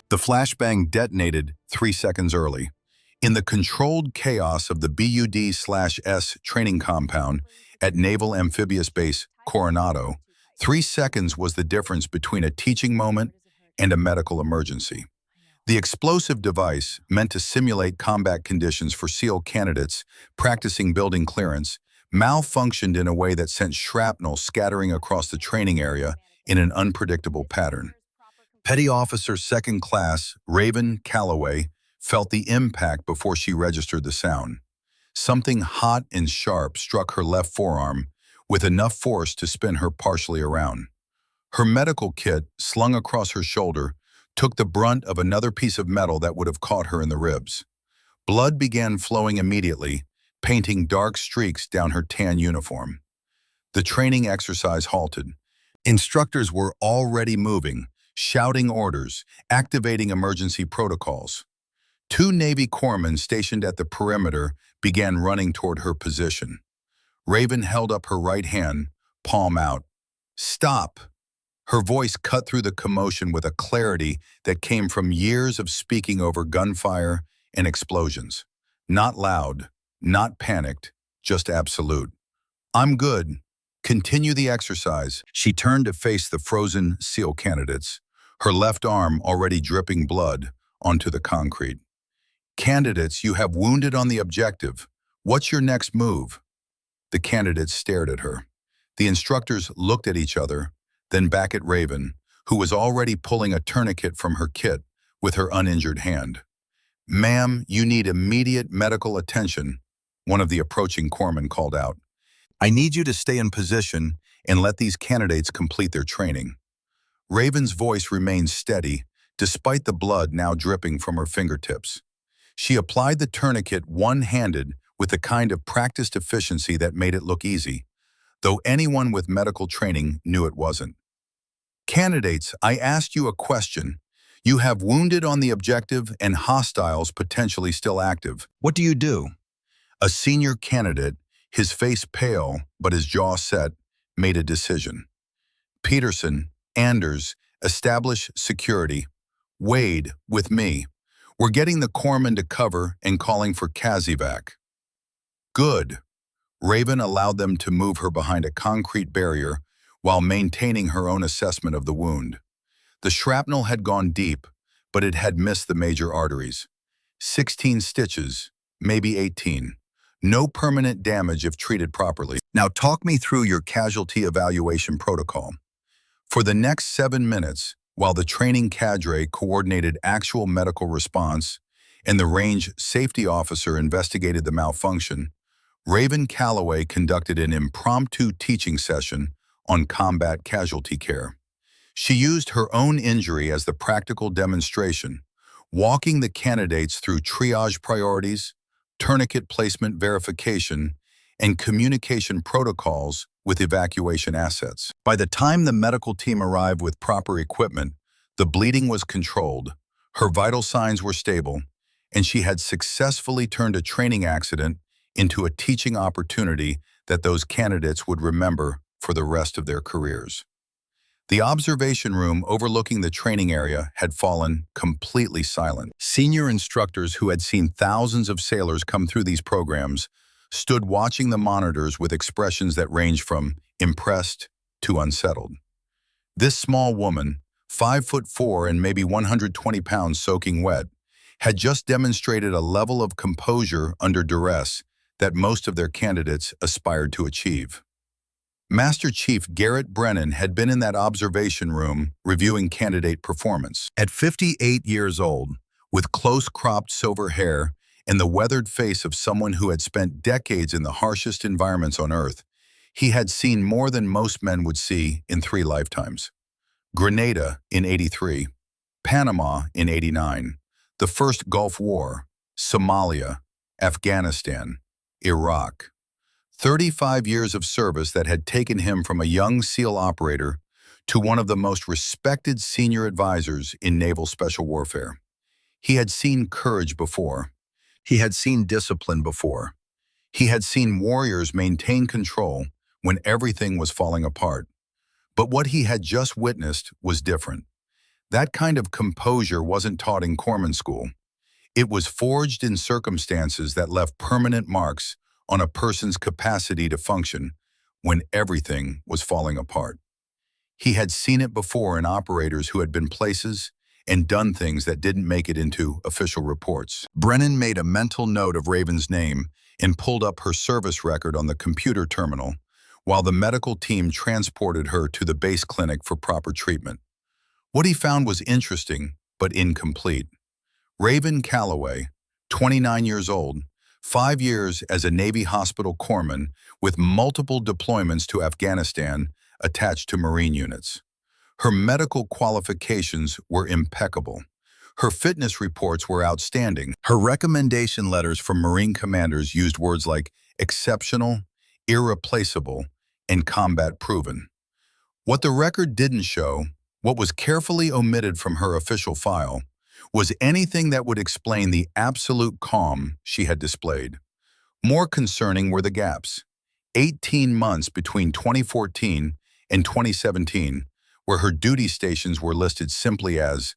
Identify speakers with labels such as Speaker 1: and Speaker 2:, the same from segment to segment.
Speaker 1: The flashbang detonated 3 seconds early. In the controlled chaos of the BUD/S training compound at Naval Amphibious Base Coronado, 3 seconds was the difference between a teaching moment and a medical emergency. The explosive device, meant to simulate combat conditions for SEAL candidates practicing building clearance, malfunctioned in a way that sent shrapnel scattering across the training area in an unpredictable pattern. Petty Officer Second Class Raven Calloway felt the impact before she registered the sound. Something hot and sharp struck her left forearm with enough force to spin her partially around. Her medical kit, slung across her shoulder, took the brunt of another piece of metal that would have caught her in the ribs. Blood began flowing immediately, painting dark streaks down her tan uniform. The training exercise halted. Instructors were already moving, shouting orders, activating emergency protocols. 2 Navy corpsmen stationed at the perimeter began running toward her position. Raven held up her right hand, palm out. "Stop!" Her voice cut through the commotion with a clarity that came from years of speaking over gunfire and explosions. Not loud, not panicked, just absolute. "I'm good. Continue the exercise." She turned to face the frozen SEAL candidates, her left arm already dripping blood onto the concrete. "Candidates, you have wounded on the objective. What's your next move?" The candidates stared at her. The instructors looked at each other, then back at Raven, who was already pulling a tourniquet from her kit with her uninjured hand. "Ma'am, you need immediate medical attention," one of the approaching corpsmen called out. "I need you to stay in position and let these candidates complete their training." Raven's voice remained steady, despite the blood now dripping from her fingertips. She applied the tourniquet one-handed with the kind of practiced efficiency that made it look easy, though anyone with medical training knew it wasn't. "Candidates, I asked you a question. You have wounded on the objective and hostiles potentially still active. What do you do?" A senior candidate, his face pale but his jaw set, made a decision. "Peterson, Anders, establish security. Wade, with me. We're getting the corpsmen to cover and calling for CASEVAC." "Good." Raven allowed them to move her behind a concrete barrier while maintaining her own assessment of the wound. The shrapnel had gone deep, but it had missed the major arteries. 16 stitches, maybe 18. No permanent damage if treated properly. "Now talk me through your casualty evaluation protocol." For the next 7 minutes, while the training cadre coordinated actual medical response and the range safety officer investigated the malfunction, Raven Calloway conducted an impromptu teaching session on combat casualty care. She used her own injury as the practical demonstration, walking the candidates through triage priorities, tourniquet placement verification, and communication protocols with evacuation assets. By the time the medical team arrived with proper equipment, the bleeding was controlled, her vital signs were stable, and she had successfully turned a training accident into a teaching opportunity that those candidates would remember for the rest of their careers. The observation room overlooking the training area had fallen completely silent. Senior instructors who had seen thousands of sailors come through these programs stood watching the monitors with expressions that ranged from impressed to unsettled. This small woman, 5'4" and maybe 120 pounds soaking wet, had just demonstrated a level of composure under duress that most of their candidates aspired to achieve. Master Chief Garrett Brennan had been in that observation room reviewing candidate performance. At 58 years old, with close-cropped silver hair and the weathered face of someone who had spent decades in the harshest environments on Earth, he had seen more than most men would see in 3 lifetimes. Grenada in '83, Panama in '89, the First Gulf War, Somalia, Afghanistan, Iraq. 35 years of service that had taken him from a young SEAL operator to one of the most respected senior advisors in naval special warfare. He had seen courage before. He had seen discipline before. He had seen warriors maintain control when everything was falling apart. But what he had just witnessed was different. That kind of composure wasn't taught in Corpsman school. It was forged in circumstances that left permanent marks on a person's capacity to function when everything was falling apart. He had seen it before in operators who had been places and done things that didn't make it into official reports. Brennan made a mental note of Raven's name and pulled up her service record on the computer terminal while the medical team transported her to the base clinic for proper treatment. What he found was interesting, but incomplete. Raven Calloway, 29 years old, 5 years as a Navy hospital corpsman with multiple deployments to Afghanistan attached to Marine units. Her medical qualifications were impeccable. Her fitness reports were outstanding. Her recommendation letters from Marine commanders used words like exceptional, irreplaceable, and combat proven. What the record didn't show, what was carefully omitted from her official file, was anything that would explain the absolute calm she had displayed. More concerning were the gaps. 18 months between 2014 and 2017, where her duty stations were listed simply as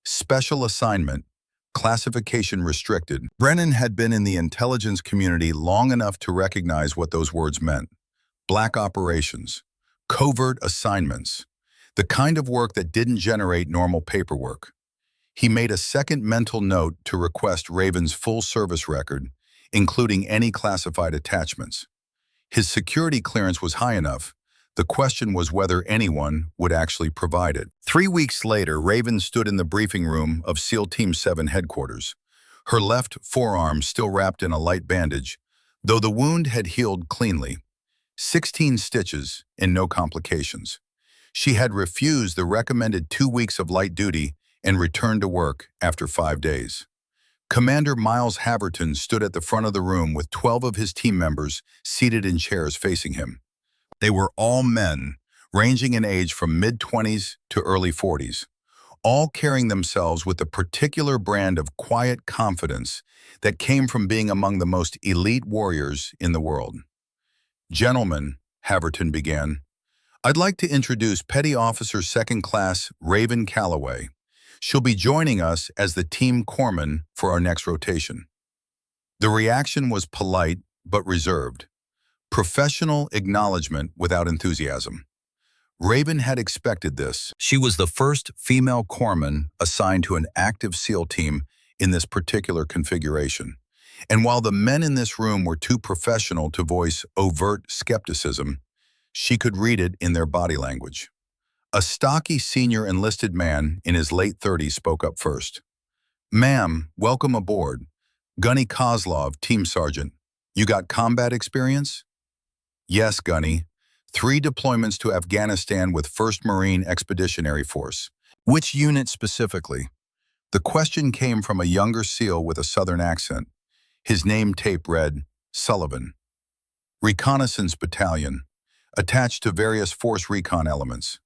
Speaker 1: Special Assignment, Classification Restricted. Brennan had been in the intelligence community long enough to recognize what those words meant. Black operations, covert assignments, the kind of work that didn't generate normal paperwork. He made a second mental note to request Raven's full service record, including any classified attachments. His security clearance was high enough. The question was whether anyone would actually provide it. 3 weeks later, Raven stood in the briefing room of SEAL Team 7 headquarters, her left forearm still wrapped in a light bandage, though the wound had healed cleanly. 16 stitches and no complications. She had refused the recommended 2 weeks of light duty and returned to work after 5 days. Commander Miles Haverton stood at the front of the room with 12 of his team members seated in chairs facing him. They were all men, ranging in age from mid-20s to early 40s, all carrying themselves with a particular brand of quiet confidence that came from being among the most elite warriors in the world. "Gentlemen," Haverton began, "I'd like to introduce Petty Officer Second Class Raven Calloway. She'll be joining us as the team corpsman for our next rotation." The reaction was polite but reserved. Professional acknowledgement without enthusiasm. Raven had expected this. She was the first female corpsman assigned to an active SEAL team in this particular configuration. And while the men in this room were too professional to voice overt skepticism, she could read it in their body language. A stocky senior enlisted man in his late 30s spoke up first. "Ma'am, welcome aboard. Gunny Kozlov, Team Sergeant. You got combat experience?" "Yes, Gunny. 3 deployments to Afghanistan with 1st Marine Expeditionary Force." "Which unit specifically?" The question came from a younger SEAL with a southern accent. His name tape read, Sullivan. "Reconnaissance Battalion, attached to various force recon elements."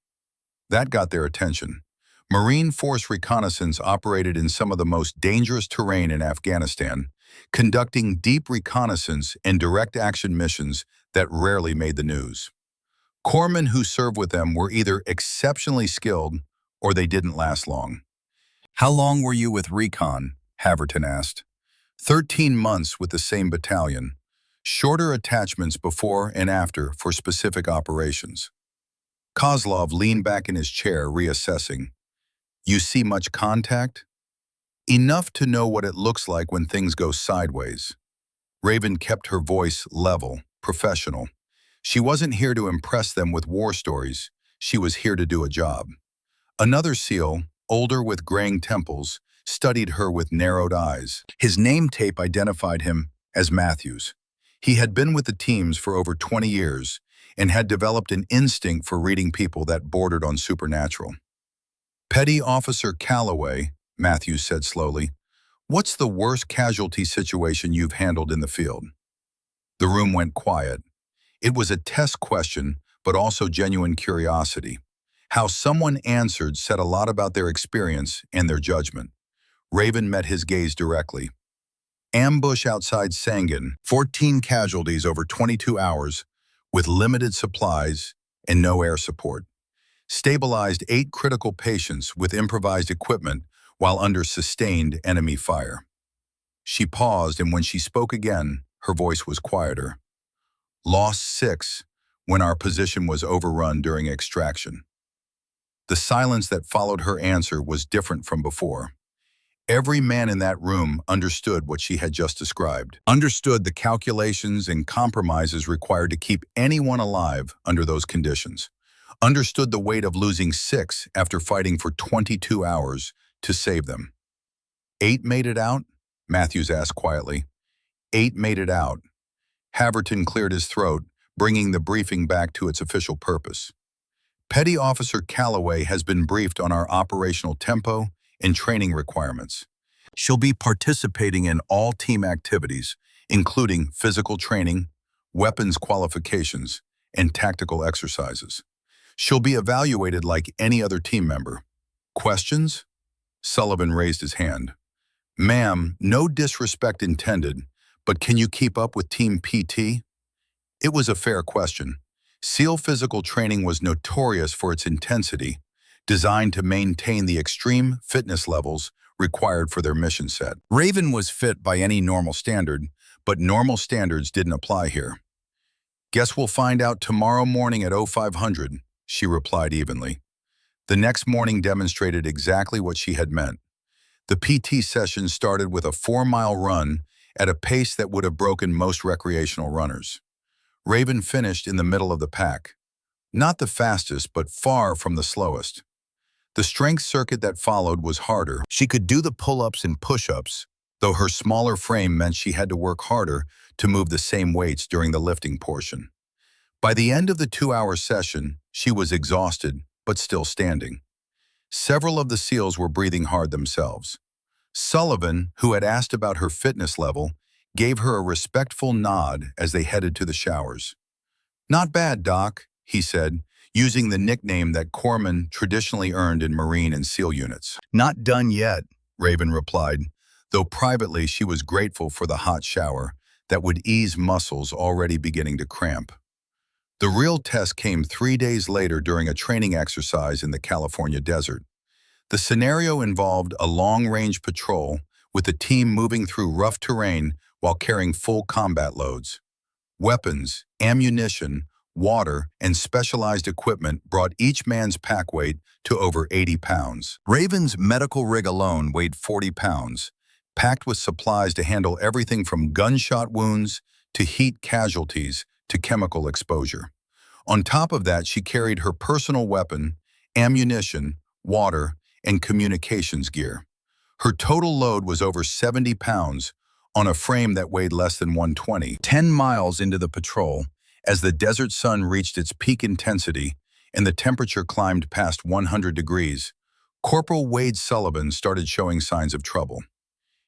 Speaker 1: That got their attention. Marine Force Reconnaissance operated in some of the most dangerous terrain in Afghanistan, conducting deep reconnaissance and direct action missions that rarely made the news. Corpsmen who served with them were either exceptionally skilled or they didn't last long. "How long were you with Recon?" Haverton asked. 13 months with the same battalion. Shorter attachments before and after for specific operations. Kozlov leaned back in his chair, reassessing. "You see much contact?" "Enough to know what it looks like when things go sideways." Raven kept her voice level, professional. She wasn't here to impress them with war stories. She was here to do a job. Another SEAL, older with graying temples, studied her with narrowed eyes. His name tape identified him as Matthews. He had been with the teams for over 20 years and had developed an instinct for reading people that bordered on supernatural. "Petty Officer Calloway," Matthews said slowly, "what's the worst casualty situation you've handled in the field?" The room went quiet. It was a test question, but also genuine curiosity. How someone answered said a lot about their experience and their judgment. Raven met his gaze directly. "Ambush outside Sangin, 14 casualties over 22 hours, with limited supplies and no air support." stabilized 8 critical patients with improvised equipment while under sustained enemy fire. She paused, and when she spoke again, her voice was quieter. Lost 6 when our position was overrun during extraction. The silence that followed her answer was different from before. Every man in that room understood what she had just described, understood the calculations and compromises required to keep anyone alive under those conditions, understood the weight of losing 6 after fighting for 22 hours to save them. 8 made it out? Matthews asked quietly. 8 made it out. Haverton cleared his throat, bringing the briefing back to its official purpose. Petty Officer Calloway has been briefed on our operational tempo and training requirements. She'll be participating in all team activities, including physical training, weapons qualifications, and tactical exercises. She'll be evaluated like any other team member. Questions? Sullivan raised his hand. Ma'am, no disrespect intended, but can you keep up with Team PT? It was a fair question. SEAL physical training was notorious for its intensity, designed to maintain the extreme fitness levels required for their mission set. Raven was fit by any normal standard, but normal standards didn't apply here. Guess we'll find out tomorrow morning at 0500, she replied evenly. The next morning demonstrated exactly what she had meant. The PT session started with a 4-mile run at a pace that would have broken most recreational runners. Raven finished in the middle of the pack. Not the fastest, but far from the slowest. The strength circuit that followed was harder. She could do the pull-ups and push-ups, though her smaller frame meant she had to work harder to move the same weights during the lifting portion. By the end of the 2-hour session, she was exhausted, but still standing. Several of the SEALs were breathing hard themselves. Sullivan, who had asked about her fitness level, gave her a respectful nod as they headed to the showers. Not bad, Doc, he said, using the nickname that corpsmen traditionally earned in Marine and SEAL units. Not done yet, Raven replied, though privately she was grateful for the hot shower that would ease muscles already beginning to cramp. The real test came 3 days later during a training exercise in the California desert. The scenario involved a long-range patrol with the team moving through rough terrain while carrying full combat loads. Weapons, ammunition, water, and specialized equipment brought each man's pack weight to over 80 pounds. Raven's medical rig alone weighed 40 pounds, packed with supplies to handle everything from gunshot wounds to heat casualties to chemical exposure. On top of that, she carried her personal weapon, ammunition, water, and communications gear. Her total load was over 70 pounds on a frame that weighed less than 120. 10 miles into the patrol, as the desert sun reached its peak intensity and the temperature climbed past 100 degrees, Corporal Wade Sullivan started showing signs of trouble.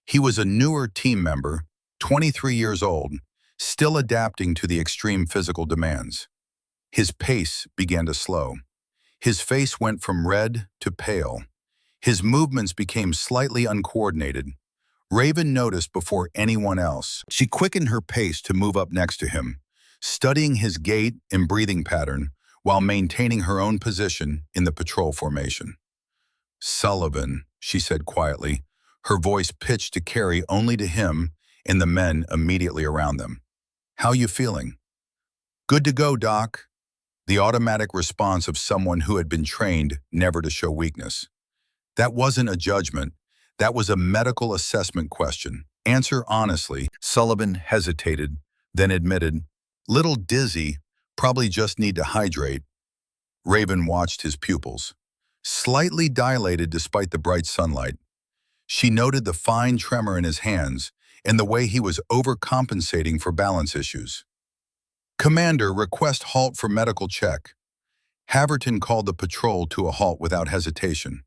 Speaker 1: He was a newer team member, 23 years old, still adapting to the extreme physical demands. His pace began to slow. His face went from red to pale. His movements became slightly uncoordinated. Raven noticed before anyone else. She quickened her pace to move up next to him, studying his gait and breathing pattern while maintaining her own position in the patrol formation. Sullivan, she said quietly, her voice pitched to carry only to him and the men immediately around them. How you feeling? Good to go, Doc. The automatic response of someone who had been trained never to show weakness. That wasn't a judgment. That was a medical assessment question. Answer honestly. Sullivan hesitated, then admitted, little dizzy, probably just need to hydrate. Raven watched his pupils, slightly dilated despite the bright sunlight. She noted the fine tremor in his hands and the way he was overcompensating for balance issues. Commander, request halt for medical check. Haverton called the patrol to a halt without hesitation.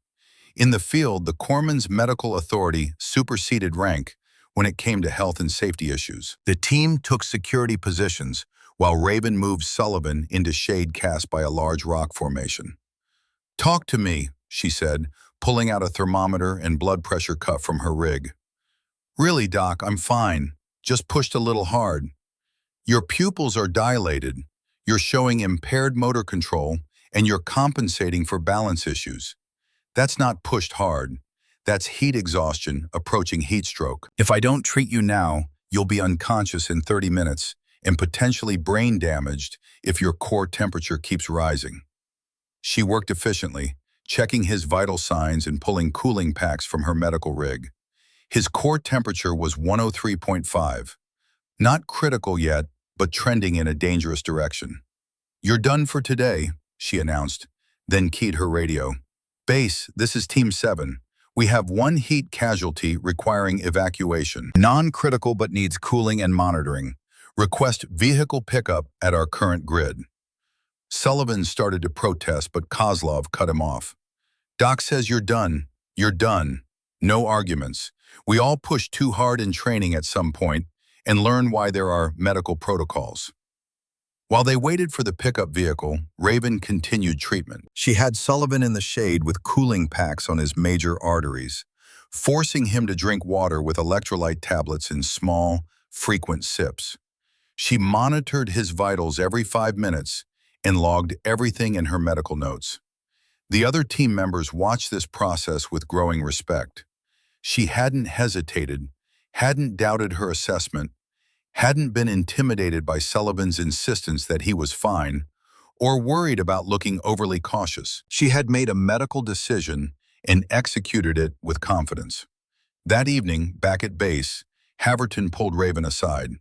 Speaker 1: In the field, the corpsman's medical authority superseded rank when it came to health and safety issues. The team took security positions while Raven moved Sullivan into shade cast by a large rock formation. Talk to me, she said, pulling out a thermometer and blood pressure cuff from her rig. Really, Doc, I'm fine. Just pushed a little hard. Your pupils are dilated. You're showing impaired motor control and you're compensating for balance issues. That's not pushed hard. That's heat exhaustion approaching heat stroke. If I don't treat you now, you'll be unconscious in 30 minutes and potentially brain damaged if your core temperature keeps rising. She worked efficiently, checking his vital signs and pulling cooling packs from her medical rig. His core temperature was 103.5. Not critical yet, but trending in a dangerous direction. "You're done for today," she announced, then keyed her radio. "Base, this is Team 7. We have one heat casualty requiring evacuation. Non-critical but needs cooling and monitoring. Request vehicle pickup at our current grid." Sullivan started to protest, but Kozlov cut him off. "Doc says you're done. You're done. No arguments. We all push too hard in training at some point and learn why there are medical protocols." While they waited for the pickup vehicle, Raven continued treatment. She had Sullivan in the shade with cooling packs on his major arteries, forcing him to drink water with electrolyte tablets in small, frequent sips. She monitored his vitals every 5 minutes and logged everything in her medical notes. The other team members watched this process with growing respect. She hadn't hesitated, hadn't doubted her assessment, hadn't been intimidated by Sullivan's insistence that he was fine, or worried about looking overly cautious. She had made a medical decision and executed it with confidence. That evening, back at base, Haverton pulled Raven aside.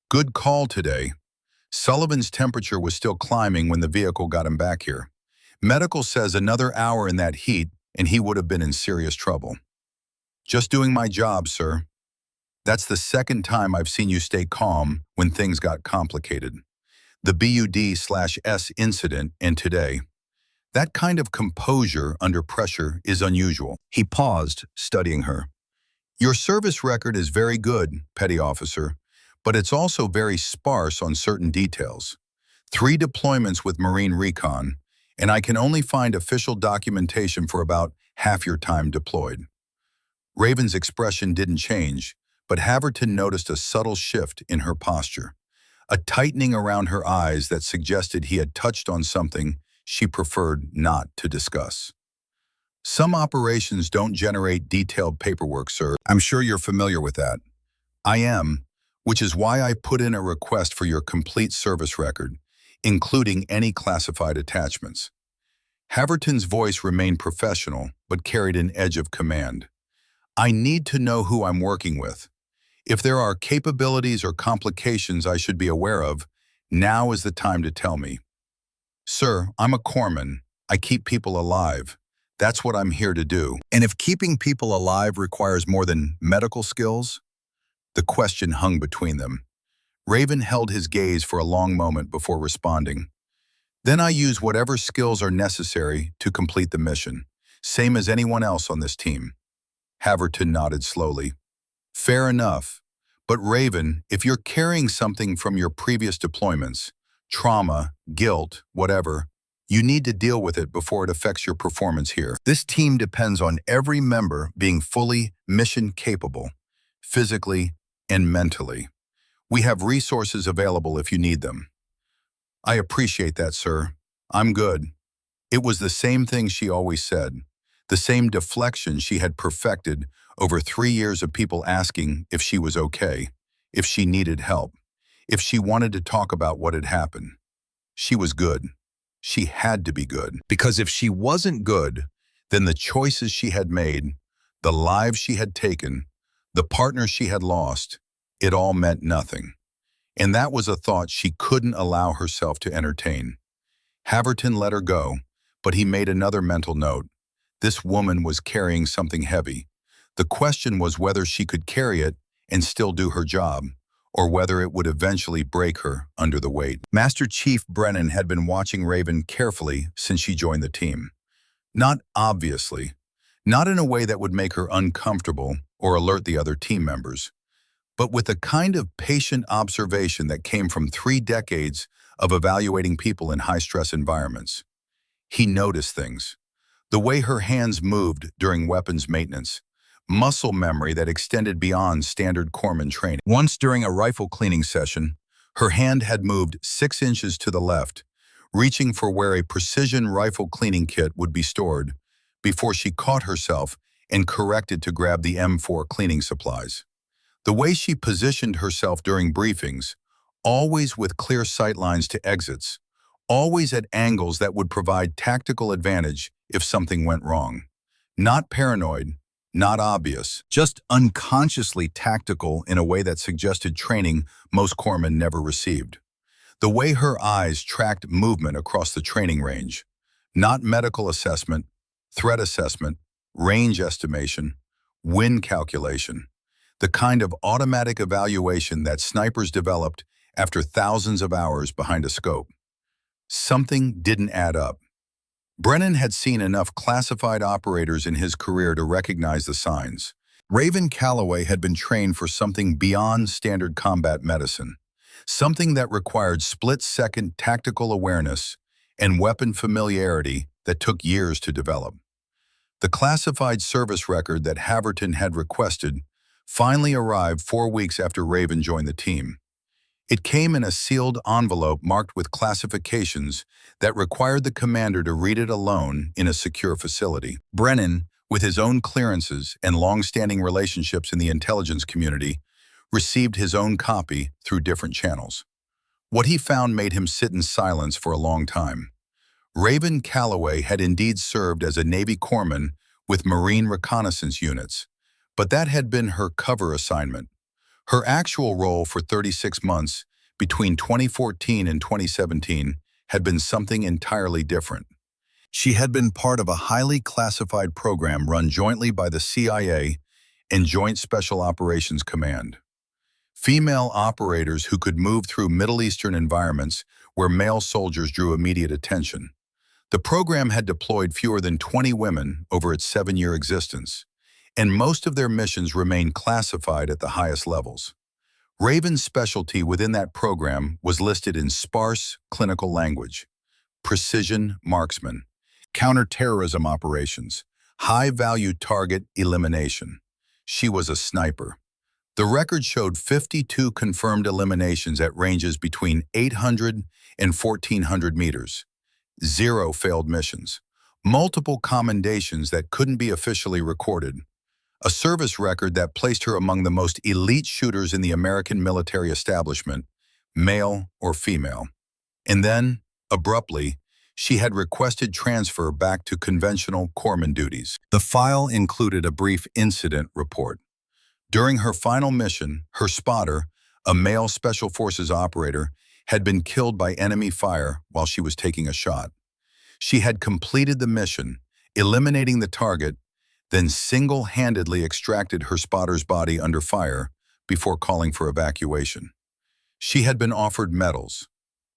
Speaker 1: "Good call today. Sullivan's temperature was still climbing when the vehicle got him back here. Medical says another hour in that heat and he would have been in serious trouble." "Just doing my job, sir. That's the second time I've seen you stay calm when things got complicated. The BUD/S incident and today. That kind of composure under pressure is unusual." He paused, studying her. "Your service record is very good, petty officer, but it's also very sparse on certain details. 3 deployments with Marine Recon, and I can only find official documentation for about half your time deployed." Raven's expression didn't change, but Haverton noticed a subtle shift in her posture, a tightening around her eyes that suggested he had touched on something she preferred not to discuss. "Some operations don't generate detailed paperwork, sir. I'm sure you're familiar with that." "I am, which is why I put in a request for your complete service record, including any classified attachments." Haverton's voice remained professional, but carried an edge of command. "I need to know who I'm working with. If there are capabilities or complications I should be aware of, now is the time to tell me." "Sir, I'm a corpsman. I keep people alive. That's what I'm here to do." "And if keeping people alive requires more than medical skills?" The question hung between them. Raven held his gaze for a long moment before responding. "Then I use whatever skills are necessary to complete the mission, same as anyone else on this team." Haverton nodded slowly. "Fair enough. But Raven, if you're carrying something from your previous deployments, trauma, guilt, whatever, you need to deal with it before it affects your performance here. This team depends on every member being fully mission capable, physically and mentally. We have resources available if you need them." "I appreciate that, sir. I'm good." It was the same thing she always said, the same deflection she had perfected over 3 years of people asking if she was okay, if she needed help, if she wanted to talk about what had happened. She was good. She had to be good. Because if she wasn't good, then the choices she had made, the lives she had taken, the partners she had lost, it all meant nothing. And that was a thought she couldn't allow herself to entertain. Haverton let her go, but he made another mental note. This woman was carrying something heavy. The question was whether she could carry it and still do her job, or whether it would eventually break her under the weight. Master Chief Brennan had been watching Raven carefully since she joined the team. Not obviously, not in a way that would make her uncomfortable or alert the other team members, but with a kind of patient observation that came from 3 decades of evaluating people in high-stress environments. He noticed things. The way her hands moved during weapons maintenance, muscle memory that extended beyond standard corpsman training. Once during a rifle cleaning session, her hand had moved 6 inches to the left, reaching for where a precision rifle cleaning kit would be stored before she caught herself and corrected to grab the M4 cleaning supplies. The way she positioned herself during briefings, always with clear sightlines to exits, always at angles that would provide tactical advantage if something went wrong. Not paranoid, not obvious, just unconsciously tactical in a way that suggested training most corpsmen never received. The way her eyes tracked movement across the training range, not medical assessment, threat assessment, range estimation, wind calculation, the kind of automatic evaluation that snipers developed after thousands of hours behind a scope. Something didn't add up. Brennan had seen enough classified operators in his career to recognize the signs. Raven Calloway had been trained for something beyond standard combat medicine, something that required split-second tactical awareness and weapon familiarity that took years to develop. The classified service record that Haverton had requested finally arrived 4 weeks after Raven joined the team. It came in a sealed envelope marked with classifications that required the commander to read it alone in a secure facility. Brennan, with his own clearances and long-standing relationships in the intelligence community, received his own copy through different channels. What he found made him sit in silence for a long time. Raven Calloway had indeed served as a Navy corpsman with Marine reconnaissance units, but that had been her cover assignment. Her actual role for 36 months between 2014 and 2017 had been something entirely different. She had been part of a highly classified program run jointly by the CIA and Joint Special Operations Command. Female operators who could move through Middle Eastern environments where male soldiers drew immediate attention. The program had deployed fewer than 20 women over its 7-year existence, and most of their missions remained classified at the highest levels. Raven's specialty within that program was listed in sparse clinical language: precision marksman, counterterrorism operations, high-value target elimination. She was a sniper. The record showed 52 confirmed eliminations at ranges between 800 and 1,400 meters. 0 failed missions. Multiple commendations that couldn't be officially recorded. A service record that placed her among the most elite shooters in the American military establishment, male or female. And then, abruptly, she had requested transfer back to conventional corpsman duties. The file included a brief incident report. During her final mission, her spotter, a male Special Forces operator, had been killed by enemy fire while she was taking a shot. She had completed the mission, eliminating the target, then single-handedly extracted her spotter's body under fire before calling for evacuation. She had been offered medals,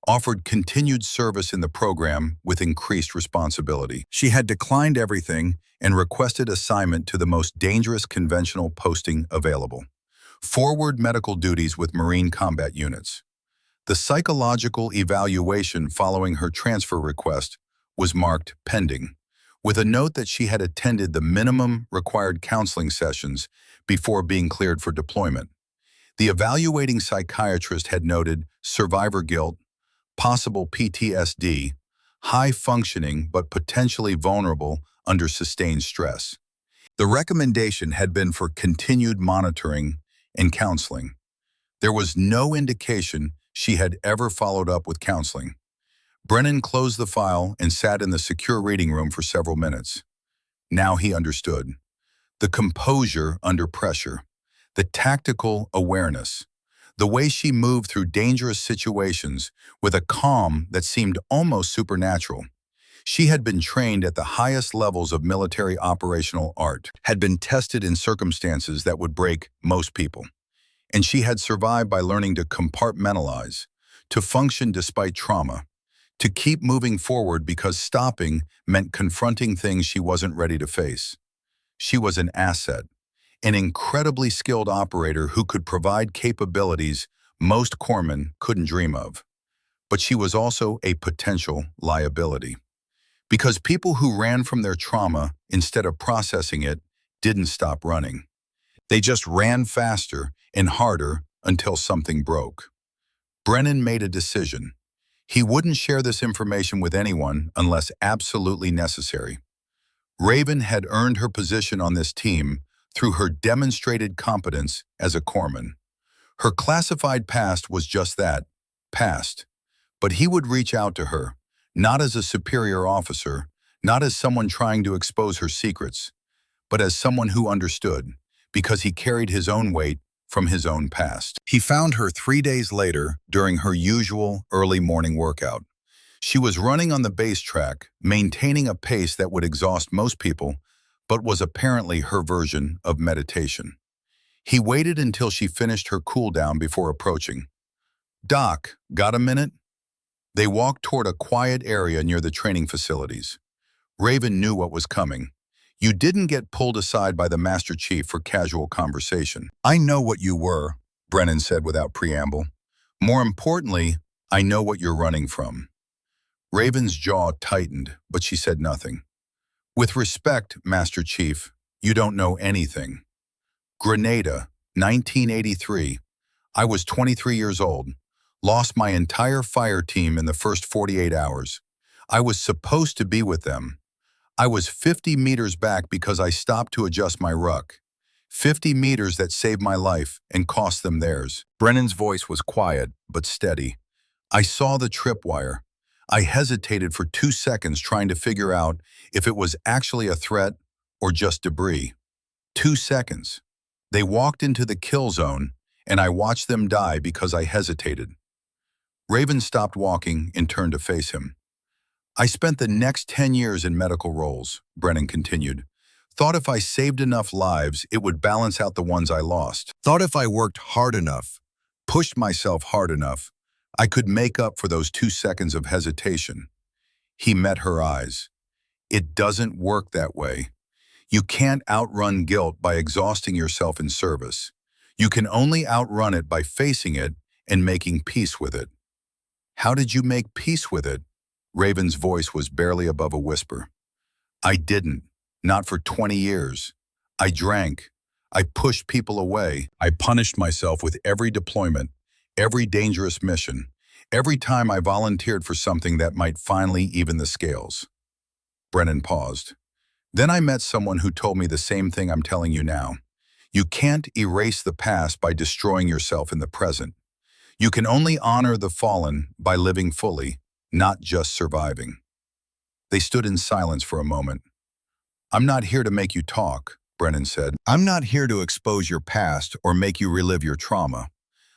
Speaker 1: offered continued service in the program with increased responsibility. She had declined everything and requested assignment to the most dangerous conventional posting available: forward medical duties with Marine combat units. The psychological evaluation following her transfer request was marked pending, with a note that she had attended the minimum required counseling sessions before being cleared for deployment. The evaluating psychiatrist had noted survivor guilt, possible PTSD, high functioning but potentially vulnerable under sustained stress. The recommendation had been for continued monitoring and counseling. There was no indication she had ever followed up with counseling. Brennan closed the file and sat in the secure reading room for several minutes. Now he understood. The composure under pressure, the tactical awareness, the way she moved through dangerous situations with a calm that seemed almost supernatural. She had been trained at the highest levels of military operational art, had been tested in circumstances that would break most people. And she had survived by learning to compartmentalize, to function despite trauma, to keep moving forward because stopping meant confronting things she wasn't ready to face. She was an asset, an incredibly skilled operator who could provide capabilities most corpsmen couldn't dream of. But she was also a potential liability. Because people who ran from their trauma instead of processing it didn't stop running. They just ran faster and harder until something broke. Brennan made a decision. He wouldn't share this information with anyone unless absolutely necessary. Raven had earned her position on this team through her demonstrated competence as a corpsman. Her classified past was just that, past. But he would reach out to her, not as a superior officer, not as someone trying to expose her secrets, but as someone who understood, because he carried his own weight from his own past. He found her 3 days later during her usual early morning workout. She was running on the base track, maintaining a pace that would exhaust most people, but was apparently her version of meditation. He waited until she finished her cool down before approaching. "Doc, got a minute?" They walked toward a quiet area near the training facilities. Raven knew what was coming. You didn't get pulled aside by the Master Chief for casual conversation. "I know what you were," Brennan said without preamble. "More importantly, I know what you're running from." Raven's jaw tightened, but she said nothing. "With respect, Master Chief, you don't know anything. Grenada, 1983. I was 23 years old. Lost my entire fire team in the first 48 hours. I was supposed to be with them. I was 50 meters back because I stopped to adjust my ruck. 50 meters that saved my life and cost them theirs." Brennan's voice was quiet, but steady. "I saw the tripwire. I hesitated for 2 seconds trying to figure out if it was actually a threat or just debris. 2 seconds. They walked into the kill zone, and I watched them die because I hesitated." Raven stopped walking and turned to face him. "I spent the next 10 years in medical roles," Brennan continued. "Thought if I saved enough lives, it would balance out the ones I lost. Thought if I worked hard enough, pushed myself hard enough, I could make up for those 2 seconds of hesitation." He met her eyes. "It doesn't work that way. You can't outrun guilt by exhausting yourself in service. You can only outrun it by facing it and making peace with it." "How did you make peace with it?" Raven's voice was barely above a whisper. "I didn't. Not for 20 years. I drank. I pushed people away. I punished myself with every deployment, every dangerous mission, every time I volunteered for something that might finally even the scales." Brennan paused. "Then I met someone who told me the same thing I'm telling you now. You can't erase the past by destroying yourself in the present. You can only honor the fallen by living fully, not just surviving." They stood in silence for a moment. "I'm not here to make you talk," Brennan said. "I'm not here to expose your past or make you relive your trauma.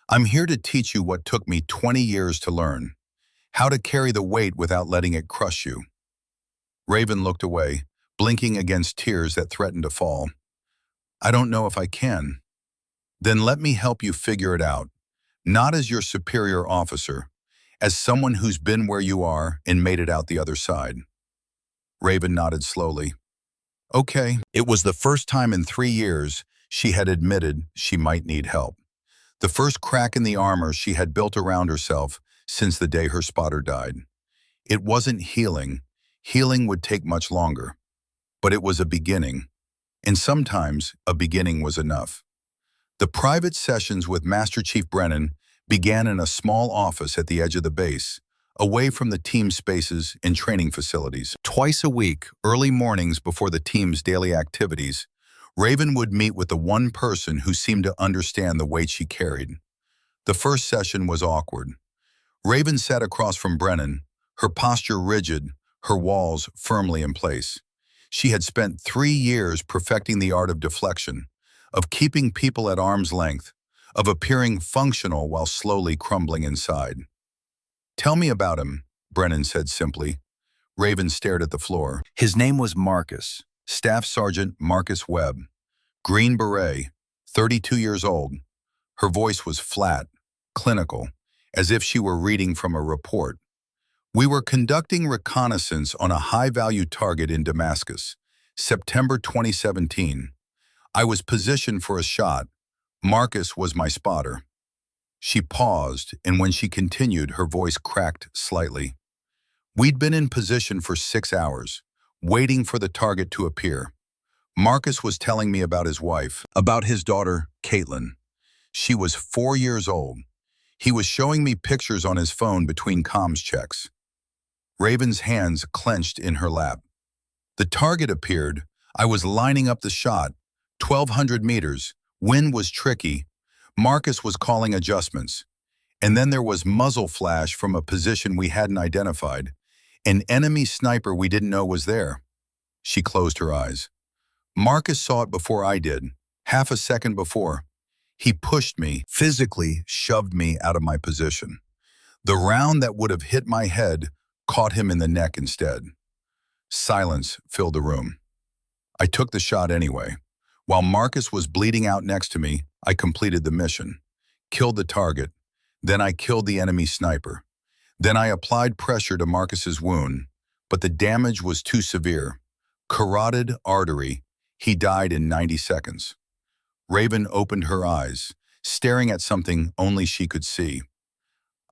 Speaker 1: I'm here to teach you what took me 20 years to learn. How to carry the weight without letting it crush you." Raven looked away, blinking against tears that threatened to fall. "I don't know if I can." "Then let me help you figure it out. Not as your superior officer, as someone who's been where you are and made it out the other side." Raven nodded slowly. "Okay." It was the first time in 3 years she had admitted she might need help. The first crack in the armor she had built around herself since the day her spotter died. It wasn't healing. Healing would take much longer. But it was a beginning. And sometimes a beginning was enough. The private sessions with Master Chief Brennan began in a small office at the edge of the base, away from the team spaces and training facilities. Twice a week, early mornings before the team's daily activities, Raven would meet with the one person who seemed to understand the weight she carried. The first session was awkward. Raven sat across from Brennan, her posture rigid, her walls firmly in place. She had spent 3 years perfecting the art of deflection, of keeping people at arm's length, of appearing functional while slowly crumbling inside. "Tell me about him," Brennan said simply. Raven stared at the floor. "His name was Marcus, Staff Sergeant Marcus Webb. Green Beret, 32 years old." Her voice was flat, clinical, as if she were reading from a report. "We were conducting reconnaissance on a high-value target in Damascus, September 2017. I was positioned for a shot. Marcus was my spotter." She paused, and when she continued, her voice cracked slightly. "We'd been in position for 6 hours, waiting for the target to appear. Marcus was telling me about his wife, about his daughter, Caitlin. She was 4 years old. He was showing me pictures on his phone between comms checks. Raven's hands clenched in her lap. The target appeared. I was lining up the shot. 1,200 meters. Wind was tricky. Marcus was calling adjustments. And then there was muzzle flash from a position we hadn't identified. An enemy sniper we didn't know was there. She closed her eyes. Marcus saw it before I did, half a second before. He pushed me, physically shoved me out of my position. The round that would have hit my head caught him in the neck instead. Silence filled the room. I took the shot anyway. While Marcus was bleeding out next to me, I completed the mission. Killed the target. Then I killed the enemy sniper. Then I applied pressure to Marcus's wound, but the damage was too severe. Carotid artery. He died in 90 seconds. Raven opened her eyes, staring at something only she could see.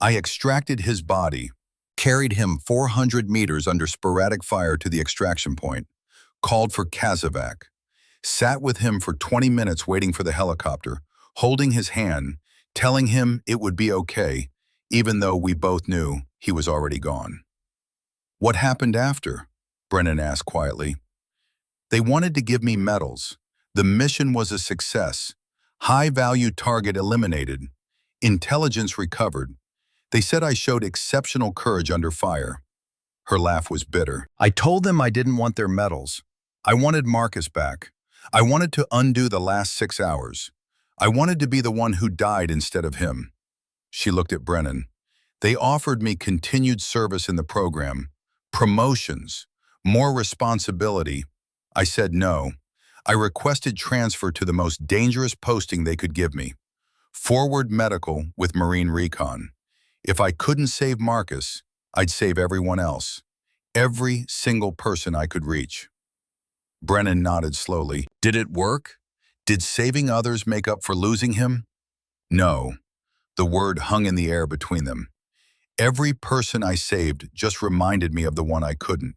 Speaker 1: I extracted his body, carried him 400 meters under sporadic fire to the extraction point, called for Kazovac, sat with him for 20 minutes waiting for the helicopter, holding his hand, telling him it would be okay, even though we both knew he was already gone. What happened after? Brennan asked quietly. They wanted to give me medals. The mission was a success. High-value target eliminated. Intelligence recovered. They said I showed exceptional courage under fire. Her laugh was bitter. I told them I didn't want their medals. I wanted Marcus back. I wanted to undo the last 6 hours. I wanted to be the one who died instead of him. She looked at Brennan. They offered me continued service in the program, promotions, more responsibility. I said no. I requested transfer to the most dangerous posting they could give me, forward medical with Marine Recon. If I couldn't save Marcus, I'd save everyone else, every single person I could reach. Brennan nodded slowly. Did it work? Did saving others make up for losing him? No. The word hung in the air between them. Every person I saved just reminded me of the one I couldn't.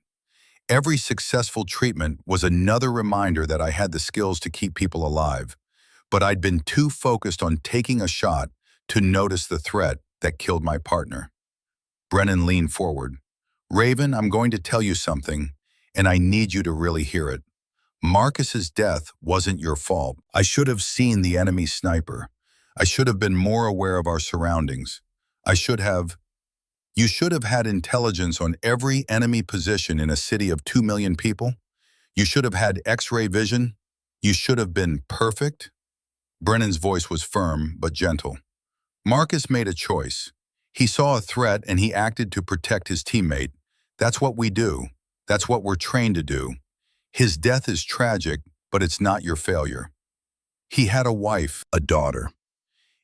Speaker 1: Every successful treatment was another reminder that I had the skills to keep people alive, but I'd been too focused on taking a shot to notice the threat that killed my partner. Brennan leaned forward. Raven, I'm going to tell you something, and I need you to really hear it. Marcus's death wasn't your fault. I should have seen the enemy sniper. I should have been more aware of our surroundings. You should have had intelligence on every enemy position in a city of 2 million people. You should have had X-ray vision. You should have been perfect. Brennan's voice was firm but gentle. Marcus made a choice. He saw a threat and he acted to protect his teammate. That's what we do. That's what we're trained to do. His death is tragic, but it's not your failure. He had a wife, a daughter.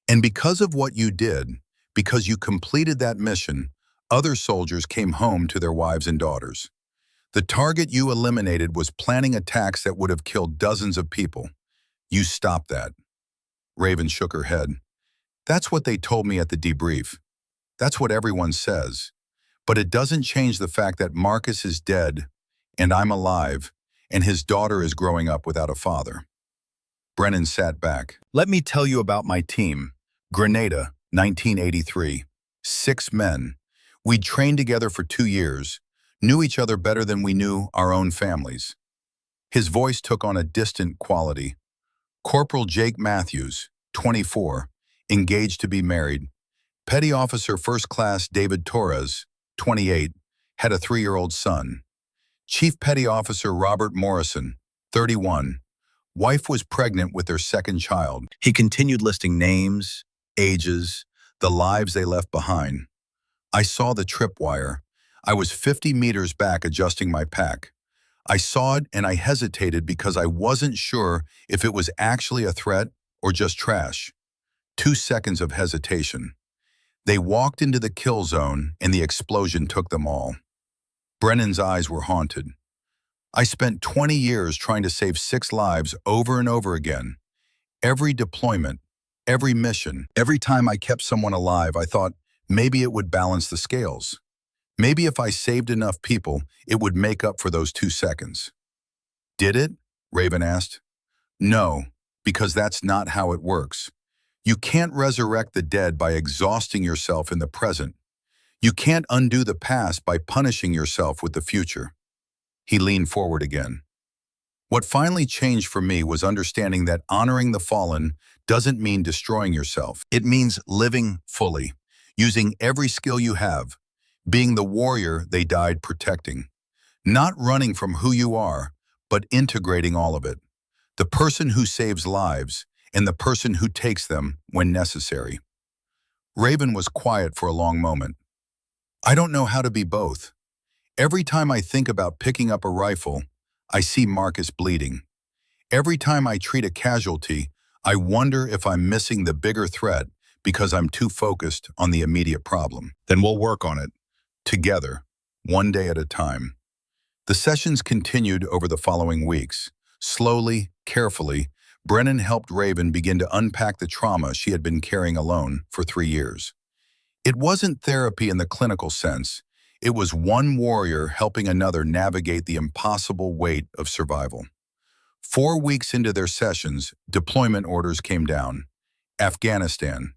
Speaker 1: And because of what you did, because you completed that mission, other soldiers came home to their wives and daughters. The target you eliminated was planning attacks that would have killed dozens of people. You stopped that. Raven shook her head. That's what they told me at the debrief. That's what everyone says. But it doesn't change the fact that Marcus is dead, and I'm alive, and his daughter is growing up without a father. Brennan sat back. Let me tell you about my team. Grenada, 1983. 6 men. We'd trained together for 2 years, knew each other better than we knew our own families. His voice took on a distant quality. Corporal Jake Matthews, 24, engaged to be married. Petty Officer First Class David Torres, 28, had a 3-year-old son. Chief Petty Officer Robert Morrison, 31, wife was pregnant with their second child. He continued listing names, ages, the lives they left behind. I saw the tripwire. I was 50 meters back adjusting my pack. I saw it and I hesitated because I wasn't sure if it was actually a threat or just trash. 2 seconds of hesitation. They walked into the kill zone and the explosion took them all. Brennan's eyes were haunted. I spent 20 years trying to save 6 lives over and over again. Every deployment, every mission, every time I kept someone alive, I thought maybe it would balance the scales. Maybe if I saved enough people, it would make up for those 2 seconds. Did it? Raven asked. No, because that's not how it works. You can't resurrect the dead by exhausting yourself in the present. You can't undo the past by punishing yourself with the future. He leaned forward again. What finally changed for me was understanding that honoring the fallen doesn't mean destroying yourself. It means living fully, using every skill you have, being the warrior they died protecting. Not running from who you are, but integrating all of it. The person who saves lives and the person who takes them when necessary. Raven was quiet for a long moment. I don't know how to be both. Every time I think about picking up a rifle, I see Marcus bleeding. Every time I treat a casualty, I wonder if I'm missing the bigger threat because I'm too focused on the immediate problem. Then we'll work on it, together, one day at a time. The sessions continued over the following weeks. Slowly, carefully, Brennan helped Raven begin to unpack the trauma she had been carrying alone for 3 years. It wasn't therapy in the clinical sense. It was one warrior helping another navigate the impossible weight of survival. 4 weeks into their sessions, deployment orders came down. Afghanistan,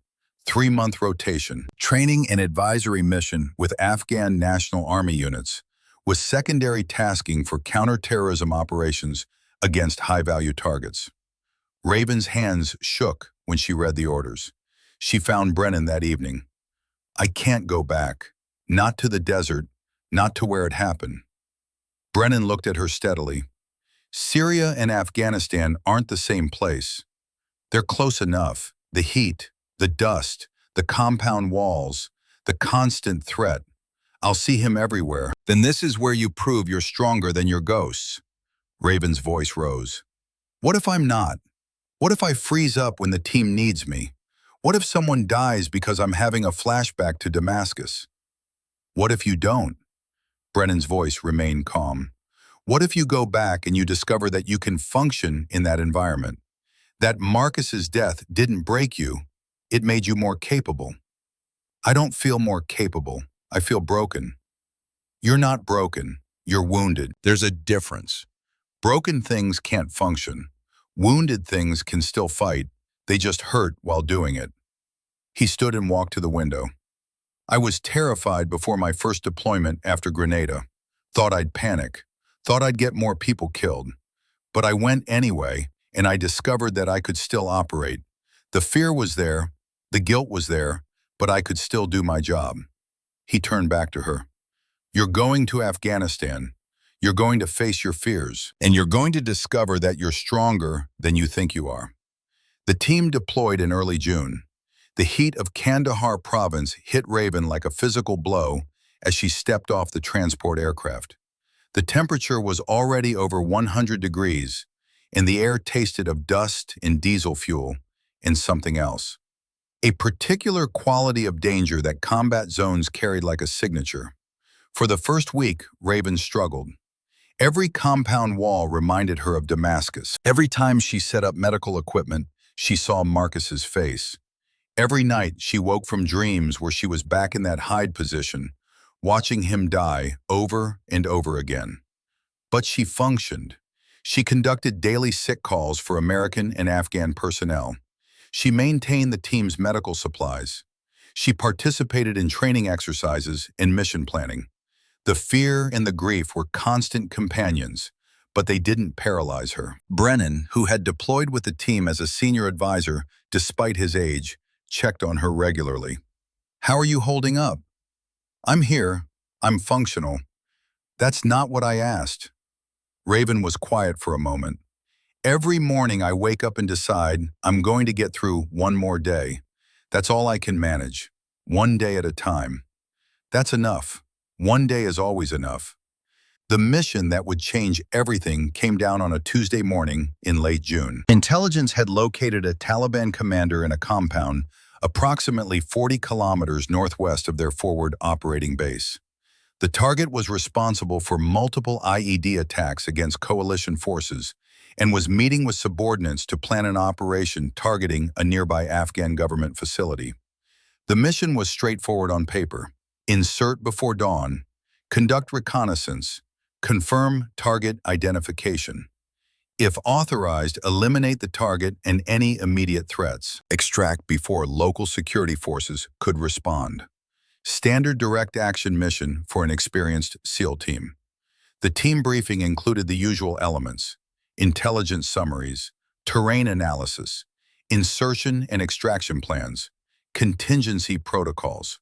Speaker 1: 3-month rotation, training and advisory mission with Afghan National Army units, with secondary tasking for counterterrorism operations against high-value targets. Raven's hands shook when she read the orders. She found Brennan that evening. I can't go back. Not to the desert, not to where it happened. Brennan looked at her steadily. Syria and Afghanistan aren't the same place. They're close enough. The heat, the dust, the compound walls, the constant threat. I'll see him everywhere. Then this is where you prove you're stronger than your ghosts. Raven's voice rose. What if I'm not? What if I freeze up when the team needs me? What if someone dies because I'm having a flashback to Damascus? What if you don't? Brennan's voice remained calm. What if you go back and you discover that you can function in that environment? That Marcus's death didn't break you, it made you more capable. I don't feel more capable. I feel broken. You're not broken. You're wounded. There's a difference. Broken things can't function. Wounded things can still fight. They just hurt while doing it. He stood and walked to the window. I was terrified before my first deployment after Grenada. Thought I'd panic. Thought I'd get more people killed. But I went anyway, and I discovered that I could still operate. The fear was there, the guilt was there, but I could still do my job. He turned back to her. You're going to Afghanistan. You're going to face your fears, and you're going to discover that you're stronger than you think you are. The team deployed in early June. The heat of Kandahar province hit Raven like a physical blow as she stepped off the transport aircraft. The temperature was already over 100 degrees, and the air tasted of dust and diesel fuel and something else. A particular quality of danger that combat zones carried like a signature. For the first week, Raven struggled. Every compound wall reminded her of Damascus. Every time she set up medical equipment, she saw Marcus's face. Every night, she woke from dreams where she was back in that hide position, watching him die over and over again. But she functioned. She conducted daily sick calls for American and Afghan personnel. She maintained the team's medical supplies. She participated in training exercises and mission planning. The fear and the grief were constant companions, but they didn't paralyze her. Brennan, who had deployed with the team as a senior advisor despite his age, checked on her regularly. How are you holding up? I'm here. I'm functional. That's not what I asked. Raven was quiet for a moment. Every morning I wake up and decide I'm going to get through one more day. That's all I can manage. One day at a time. That's enough. One day is always enough. The mission that would change everything came down on a Tuesday morning in late June. Intelligence had located a Taliban commander in a compound approximately 40 kilometers northwest of their forward operating base. The target was responsible for multiple IED attacks against coalition forces and was meeting with subordinates to plan an operation targeting a nearby Afghan government facility. The mission was straightforward on paper. Insert before dawn, conduct reconnaissance, confirm target identification. If authorized, eliminate the target and any immediate threats. Extract before local security forces could respond. Standard direct action mission for an experienced SEAL team. The team briefing included the usual elements: intelligence summaries, terrain analysis, insertion and extraction plans, contingency protocols.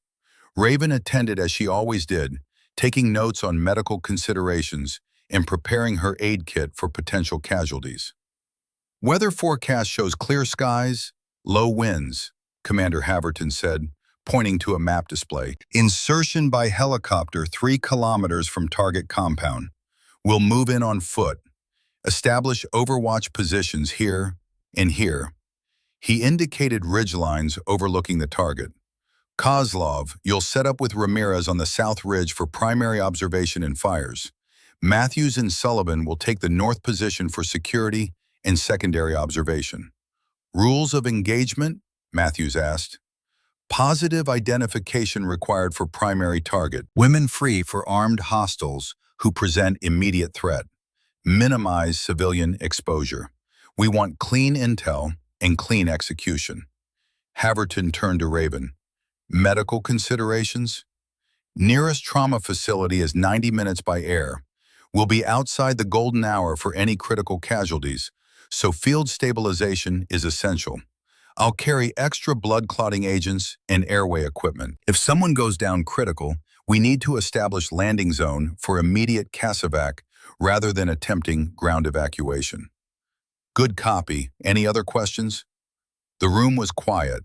Speaker 1: Raven attended as she always did, taking notes on medical considerations and preparing her aid kit for potential casualties. Weather forecast shows clear skies, low winds, Commander Haverton said, pointing to a map display. Insertion by helicopter 3 kilometers from target compound. We'll move in on foot. Establish overwatch positions here and here. He indicated ridgelines overlooking the target. Kozlov, you'll set up with Ramirez on the south ridge for primary observation and fires. Matthews and Sullivan will take the north position for security and secondary observation. Rules of engagement? Matthews asked. Positive identification required for primary target. Women free for armed hostiles who present immediate threat. Minimize civilian exposure. We want clean intel and clean execution. Haverton turned to Raven. Medical considerations? Nearest trauma facility is 90 minutes by air. We'll be outside the golden hour for any critical casualties, so field stabilization is essential. I'll carry extra blood clotting agents and airway equipment. If someone goes down critical, we need to establish landing zone for immediate CASEVAC rather than attempting ground evacuation. Good copy. Any other questions? The room was quiet.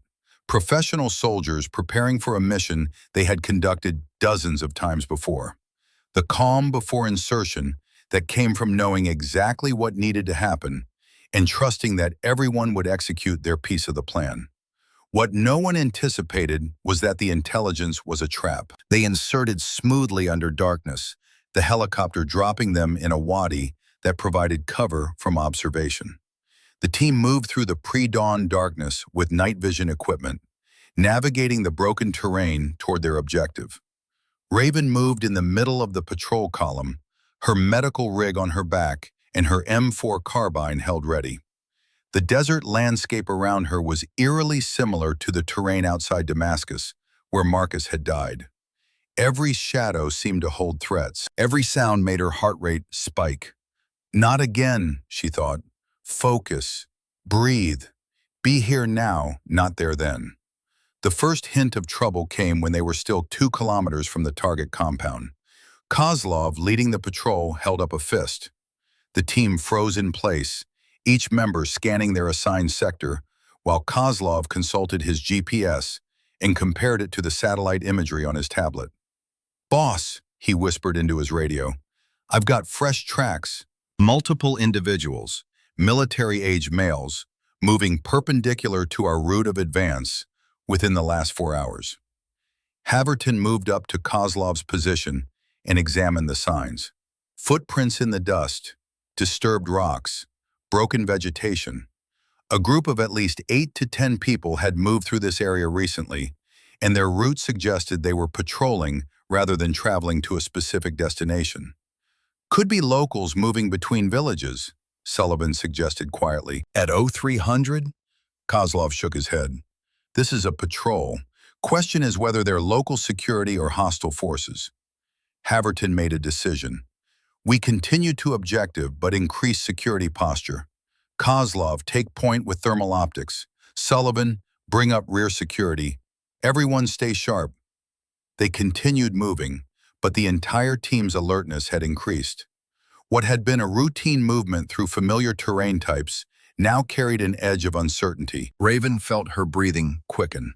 Speaker 1: Professional soldiers preparing for a mission they had conducted dozens of times before. The calm before insertion that came from knowing exactly what needed to happen and trusting that everyone would execute their piece of the plan. What no one anticipated was that the intelligence was a trap. They inserted smoothly under darkness, the helicopter dropping them in a wadi that provided cover from observation. The team moved through the pre-dawn darkness with night vision equipment, navigating the broken terrain toward their objective. Raven moved in the middle of the patrol column, her medical rig on her back and her M4 carbine held ready. The desert landscape around her was eerily similar to the terrain outside Damascus, where Marcus had died. Every shadow seemed to hold threats. Every sound made her heart rate spike. Not again, she thought. Focus. Breathe. Be here now, not there then. The first hint of trouble came when they were still 2 kilometers from the target compound. Kozlov, leading the patrol, held up a fist. The team froze in place, each member scanning their assigned sector, while Kozlov consulted his GPS and compared it to the satellite imagery on his tablet. "Boss," he whispered into his radio, "I've got fresh tracks. Multiple individuals, military-age males, moving perpendicular to our route of advance within the last 4 hours." Haverton moved up to Kozlov's position and examined the signs. Footprints in the dust, disturbed rocks, broken vegetation. A group of at least 8 to 10 people had moved through this area recently, and their route suggested they were patrolling rather than traveling to a specific destination. "Could be locals moving between villages," Sullivan suggested quietly. "At 0300? Kozlov shook his head. "This is a patrol. Question is whether they're local security or hostile forces." Haverton made a decision. "We continue to objective but increase security posture. Kozlov, take point with thermal optics. Sullivan, bring up rear security. Everyone stay sharp." They continued moving, but the entire team's alertness had increased. What had been a routine movement through familiar terrain types now carried an edge of uncertainty. Raven felt her breathing quicken.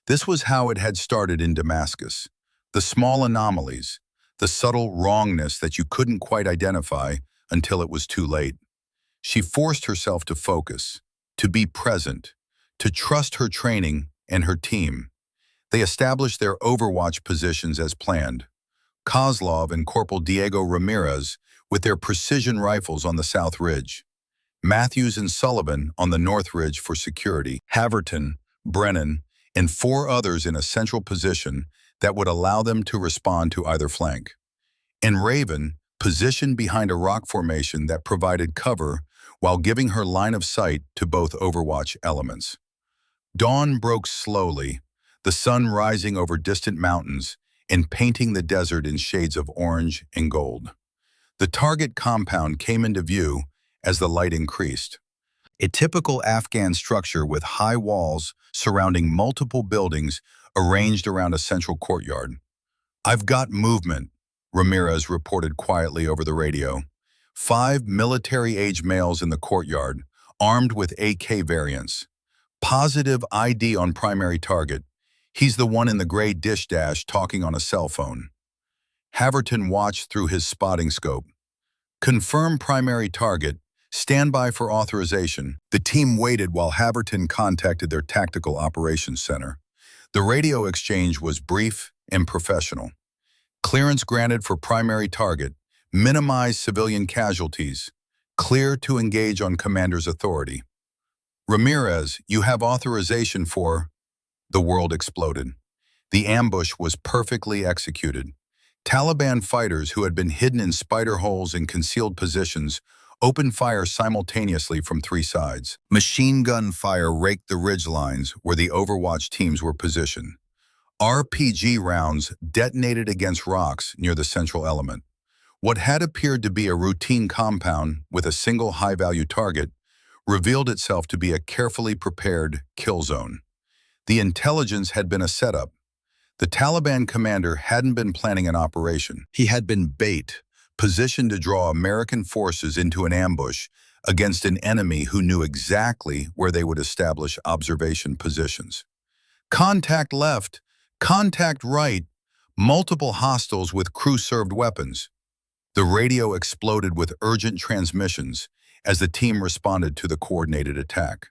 Speaker 1: This was how it had started in Damascus. The small anomalies, the subtle wrongness that you couldn't quite identify until it was too late. She forced herself to focus, to be present, to trust her training and her team. They established their overwatch positions as planned. Kozlov and Corporal Diego Ramirez with their precision rifles on the south ridge. Matthews and Sullivan on the north ridge for security. Haverton, Brennan, and 4 others in a central position that would allow them to respond to either flank. And Raven, positioned behind a rock formation that provided cover while giving her line of sight to both Overwatch elements. Dawn broke slowly, the sun rising over distant mountains and painting the desert in shades of orange and gold. The target compound came into view as the light increased. A typical Afghan structure with high walls surrounding multiple buildings arranged around a central courtyard. "I've got movement," Ramirez reported quietly over the radio. 5 military-age males in the courtyard, armed with AK variants. Positive ID on primary target. He's the one in the gray dish dash talking on a cell phone. Haverton watched through his spotting scope. "Confirm primary target. Stand by for authorization." The team waited while Haverton contacted their tactical operations center. The radio exchange was brief and professional. "Clearance granted for primary target. Minimize civilian casualties. Clear to engage on commander's authority." "Ramirez, you have authorization for—" The world exploded. The ambush was perfectly executed. Taliban fighters who had been hidden in spider holes and concealed positions opened fire simultaneously from 3 sides. Machine gun fire raked the ridgelines where the Overwatch teams were positioned. RPG rounds detonated against rocks near the central element. What had appeared to be a routine compound with a single high-value target revealed itself to be a carefully prepared kill zone. The intelligence had been a setup. The Taliban commander hadn't been planning an operation. He had been bait, positioned to draw American forces into an ambush against an enemy who knew exactly where they would establish observation positions. "Contact left, contact right, multiple hostiles with crew-served weapons." The radio exploded with urgent transmissions as the team responded to the coordinated attack.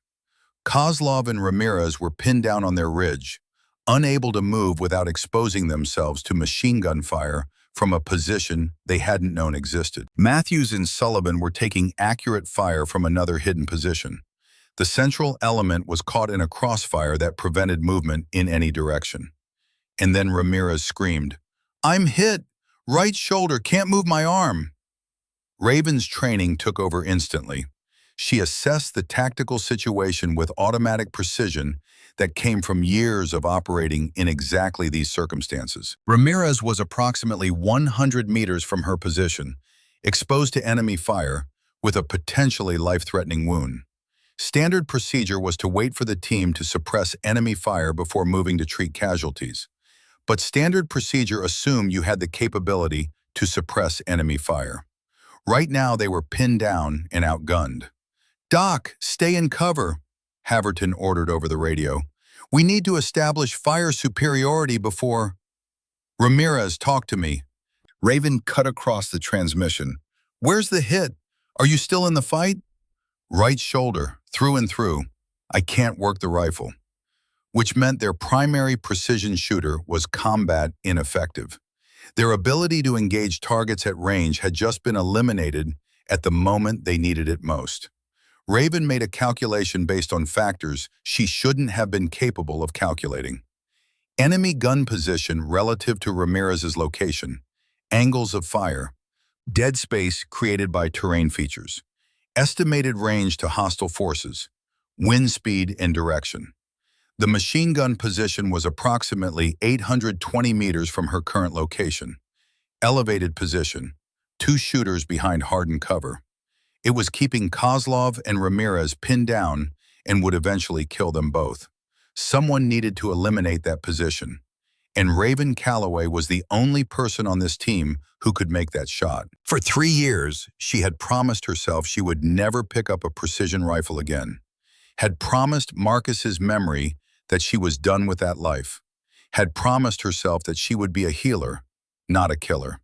Speaker 1: Kozlov and Ramirez were pinned down on their ridge, unable to move without exposing themselves to machine gun fire from a position they hadn't known existed. Matthews and Sullivan were taking accurate fire from another hidden position. The central element was caught in a crossfire that prevented movement in any direction. And then Ramirez screamed, "I'm hit! Right shoulder, can't move my arm!" Raven's training took over instantly. She assessed the tactical situation with automatic precision that came from years of operating in exactly these circumstances. Ramirez was approximately 100 meters from her position, exposed to enemy fire, with a potentially life-threatening wound. Standard procedure was to wait for the team to suppress enemy fire before moving to treat casualties. But standard procedure assumed you had the capability to suppress enemy fire. Right now they were pinned down and outgunned. "Doc, stay in cover," Haverton ordered over the radio. "We need to establish fire superiority before—" "Ramirez, talk to me." Raven cut across the transmission. "Where's the hit? Are you still in the fight?" "Right shoulder, through and through. I can't work the rifle." Which meant their primary precision shooter was combat ineffective. Their ability to engage targets at range had just been eliminated at the moment they needed it most. Raven made a calculation based on factors she shouldn't have been capable of calculating. Enemy gun position relative to Ramirez's location, angles of fire, dead space created by terrain features, estimated range to hostile forces, wind speed and direction. The machine gun position was approximately 820 meters from her current location. Elevated position, 2 shooters behind hardened cover. It was keeping Kozlov and Ramirez pinned down and would eventually kill them both. Someone needed to eliminate that position, and Raven Calloway was the only person on this team who could make that shot. For 3 years, she had promised herself she would never pick up a precision rifle again, had promised Marcus's memory that she was done with that life, had promised herself that she would be a healer, not a killer.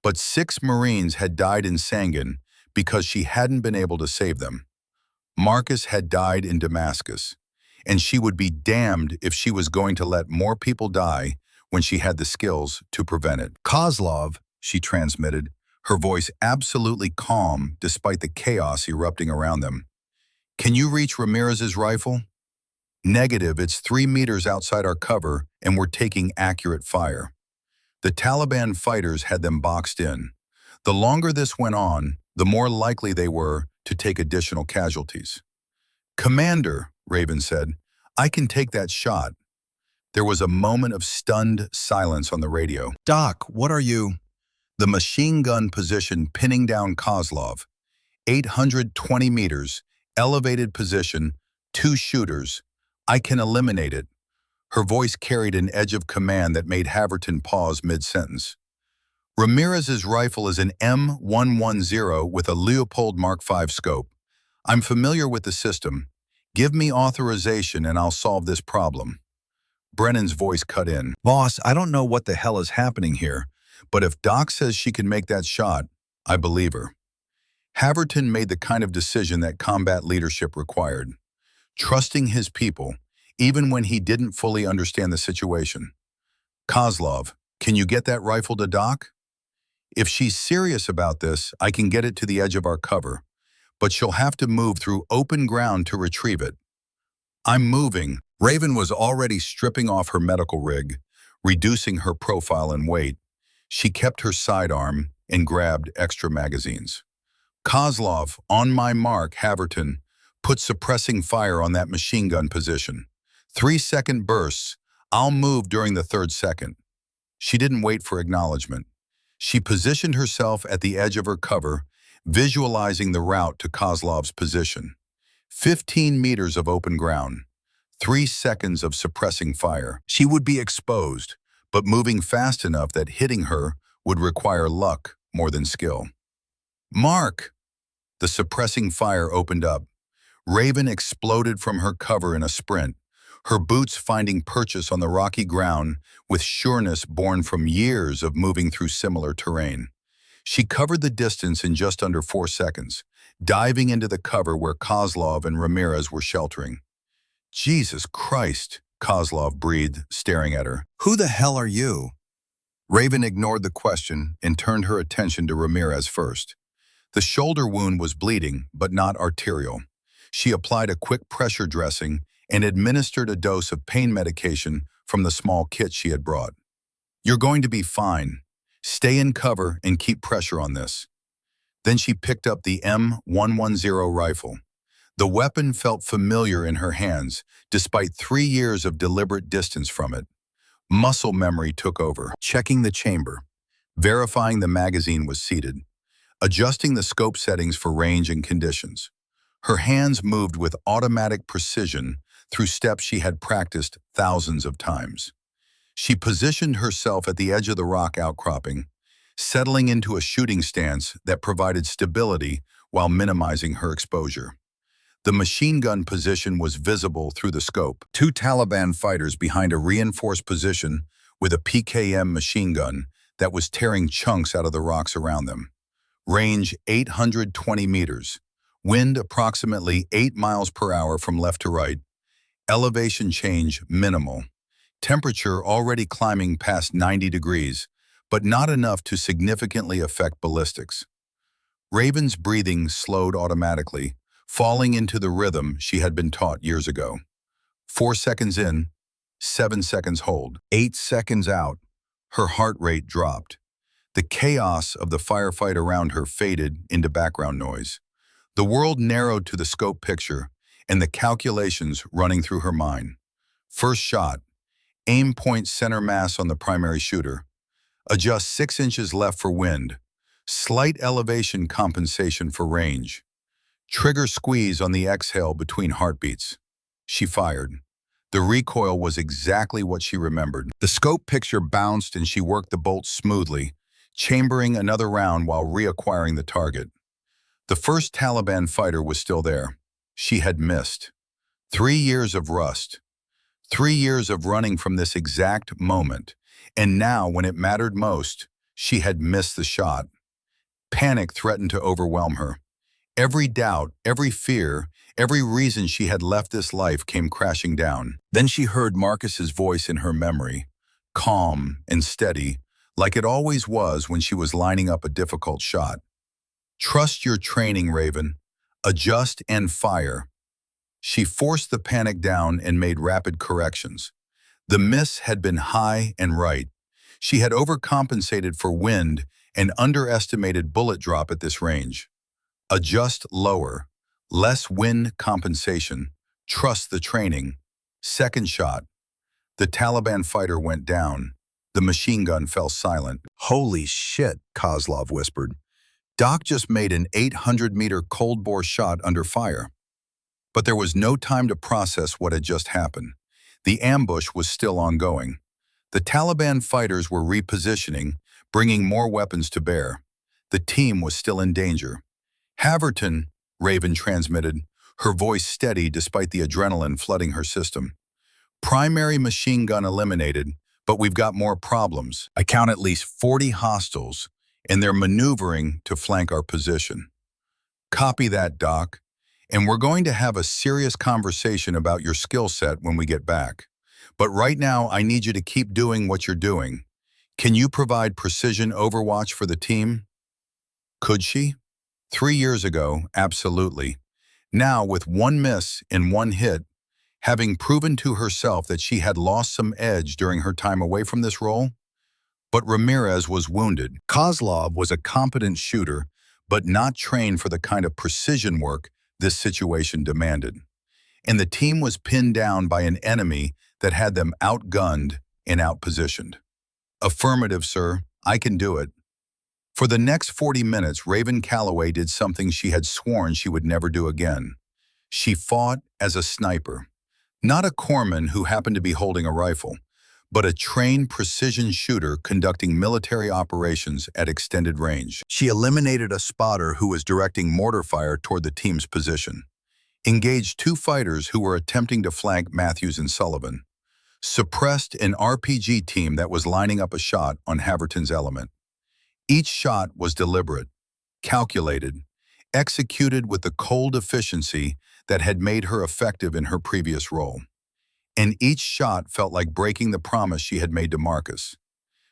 Speaker 1: But 6 Marines had died in Sangin because she hadn't been able to save them. Marcus had died in Damascus, and she would be damned if she was going to let more people die when she had the skills to prevent it. "Kozlov," she transmitted, her voice absolutely calm despite the chaos erupting around them. "Can you reach Ramirez's rifle?" "Negative, it's 3 meters outside our cover and we're taking accurate fire." The Taliban fighters had them boxed in. The longer this went on, the more likely they were to take additional casualties. "Commander," Raven said, "I can take that shot." There was a moment of stunned silence on the radio. "Doc, what are you?" The machine gun position pinning down Kozlov. 820 meters, elevated position, 2 shooters. "I can eliminate it." Her voice carried an edge of command that made Haverton pause mid-sentence. "Ramirez's rifle is an M110 with a Leopold Mark V scope. I'm familiar with the system. Give me authorization and I'll solve this problem." Brennan's voice cut in. "Boss, I don't know what the hell is happening here, but if Doc says she can make that shot, I believe her." Haverton made the kind of decision that combat leadership required, trusting his people, even when he didn't fully understand the situation. "Kozlov, can you get that rifle to Doc? If she's serious about this, I can get it to the edge of our cover, but she'll have to move through open ground to retrieve it." "I'm moving." Raven was already stripping off her medical rig, reducing her profile and weight. She kept her sidearm and grabbed extra magazines. "Kozlov, on my mark, Haverton, put suppressing fire on that machine gun position. 3-second bursts. I'll move during the 3rd second." She didn't wait for acknowledgement. She positioned herself at the edge of her cover, visualizing the route to Kozlov's position. 15 meters of open ground. 3 seconds of suppressing fire. She would be exposed, but moving fast enough that hitting her would require luck more than skill. "Mark!" The suppressing fire opened up. Raven exploded from her cover in a sprint, her boots finding purchase on the rocky ground with sureness born from years of moving through similar terrain. She covered the distance in just under 4 seconds, diving into the cover where Kozlov and Ramirez were sheltering. "Jesus Christ," Kozlov breathed, staring at her. "Who the hell are you?" Raven ignored the question and turned her attention to Ramirez first. The shoulder wound was bleeding, but not arterial. She applied a quick pressure dressing and administered a dose of pain medication from the small kit she had brought. "You're going to be fine. Stay in cover and keep pressure on this." Then she picked up the M110 rifle. The weapon felt familiar in her hands, despite 3 years of deliberate distance from it. Muscle memory took over, checking the chamber, verifying the magazine was seated, adjusting the scope settings for range and conditions. Her hands moved with automatic precision through steps she had practiced thousands of times. She positioned herself at the edge of the rock outcropping, settling into a shooting stance that provided stability while minimizing her exposure. The machine gun position was visible through the scope. 2 Taliban fighters behind a reinforced position with a PKM machine gun that was tearing chunks out of the rocks around them. Range 820 meters. Wind approximately 8 miles per hour from left to right. Elevation change minimal. Temperature already climbing past 90 degrees, but not enough to significantly affect ballistics. Raven's breathing slowed automatically, falling into the rhythm she had been taught years ago. 4 seconds in, 7 seconds hold. 8 seconds out, her heart rate dropped. The chaos of the firefight around her faded into background noise. The world narrowed to the scope picture and the calculations running through her mind. First shot, aim point center mass on the primary shooter. Adjust 6 inches left for wind. Slight elevation compensation for range. Trigger squeeze on the exhale between heartbeats. She fired. The recoil was exactly what she remembered. The scope picture bounced and she worked the bolt smoothly, chambering another round while reacquiring the target. The first Taliban fighter was still there. She had missed. 3 years of rust. 3 years of running from this exact moment. And now, when it mattered most, she had missed the shot. Panic threatened to overwhelm her. Every doubt, every fear, every reason she had left this life came crashing down. Then she heard Marcus's voice in her memory, calm and steady, like it always was when she was lining up a difficult shot. "Trust your training, Raven. Adjust and fire." She forced the panic down and made rapid corrections. The miss had been high and right. She had overcompensated for wind an underestimated bullet drop at this range. Adjust lower, less wind compensation, trust the training. Second shot. The Taliban fighter went down. The machine gun fell silent. Holy shit, Kozlov whispered. Doc just made an 800-meter cold-bore shot under fire. But there was no time to process what had just happened. The ambush was still ongoing. The Taliban fighters were repositioning, bringing more weapons to bear. The team was still in danger. Haverton, Raven transmitted, her voice steady despite the adrenaline flooding her system. Primary machine gun eliminated, but we've got more problems. I count at least 40 hostiles, and they're maneuvering to flank our position. Copy that, Doc. And we're going to have a serious conversation about your skill set when we get back. But right now, I need you to keep doing what you're doing. Can you provide precision overwatch for the team? Could she? 3 years ago, absolutely. Now, with one miss and one hit, having proven to herself that she had lost some edge during her time away from this role, but Ramirez was wounded. Kozlov was a competent shooter, but not trained for the kind of precision work this situation demanded. And the team was pinned down by an enemy that had them outgunned and outpositioned. Affirmative, sir. I can do it. For the next 40 minutes, Raven Calloway did something she had sworn she would never do again. She fought as a sniper. Not a corpsman who happened to be holding a rifle, but a trained precision shooter conducting military operations at extended range. She eliminated a spotter who was directing mortar fire toward the team's position, engaged 2 fighters who were attempting to flank Matthews and Sullivan, suppressed an RPG team that was lining up a shot on Haverton's element. Each shot was deliberate, calculated, executed with the cold efficiency that had made her effective in her previous role. And each shot felt like breaking the promise she had made to Marcus.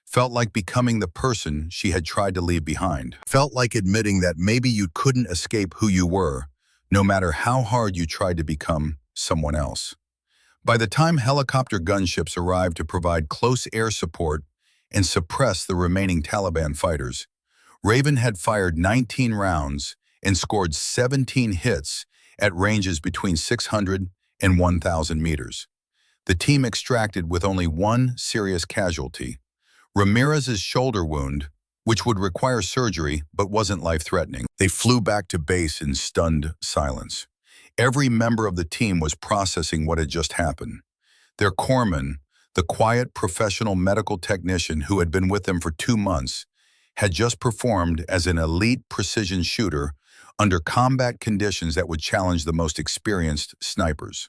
Speaker 1: Felt like becoming the person she had tried to leave behind. Felt like admitting that maybe you couldn't escape who you were, no matter how hard you tried to become someone else. By the time helicopter gunships arrived to provide close air support and suppress the remaining Taliban fighters, Raven had fired 19 rounds and scored 17 hits at ranges between 600 and 1,000 meters. The team extracted with only one serious casualty, Ramirez's shoulder wound, which would require surgery but wasn't life-threatening. They flew back to base in stunned silence. Every member of the team was processing what had just happened. Their corpsman, the quiet professional medical technician who had been with them for 2 months, had just performed as an elite precision shooter under combat conditions that would challenge the most experienced snipers.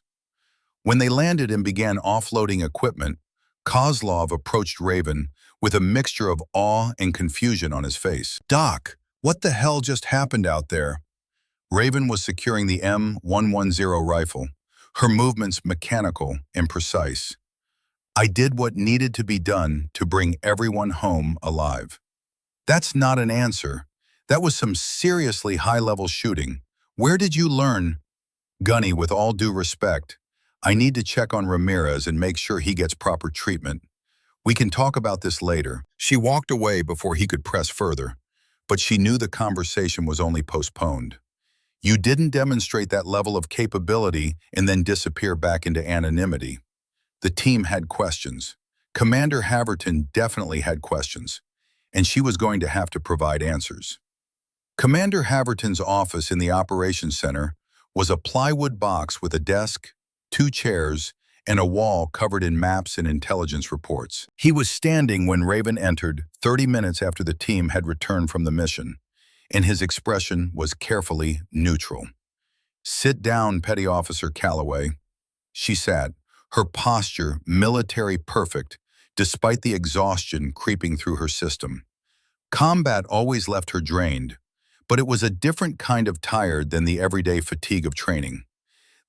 Speaker 1: When they landed and began offloading equipment, Kozlov approached Raven with a mixture of awe and confusion on his face. "Doc, what the hell just happened out there?" Raven was securing the M110 rifle, her movements mechanical and precise. "I did what needed to be done to bring everyone home alive." "That's not an answer. That was some seriously high-level shooting. Where did you learn?" "Gunny, with all due respect, I need to check on Ramirez and make sure he gets proper treatment. We can talk about this later." She walked away before he could press further, but she knew the conversation was only postponed. "You didn't demonstrate that level of capability and then disappear back into anonymity." The team had questions. Commander Haverton definitely had questions, and she was going to have to provide answers. Commander Haverton's office in the operations center was a plywood box with a desk, 2 chairs, and a wall covered in maps and intelligence reports. He was standing when Raven entered 30 minutes after the team had returned from the mission, and his expression was carefully neutral. "Sit down, Petty Officer Calloway." She sat, her posture military perfect, despite the exhaustion creeping through her system. Combat always left her drained, but it was a different kind of tired than the everyday fatigue of training.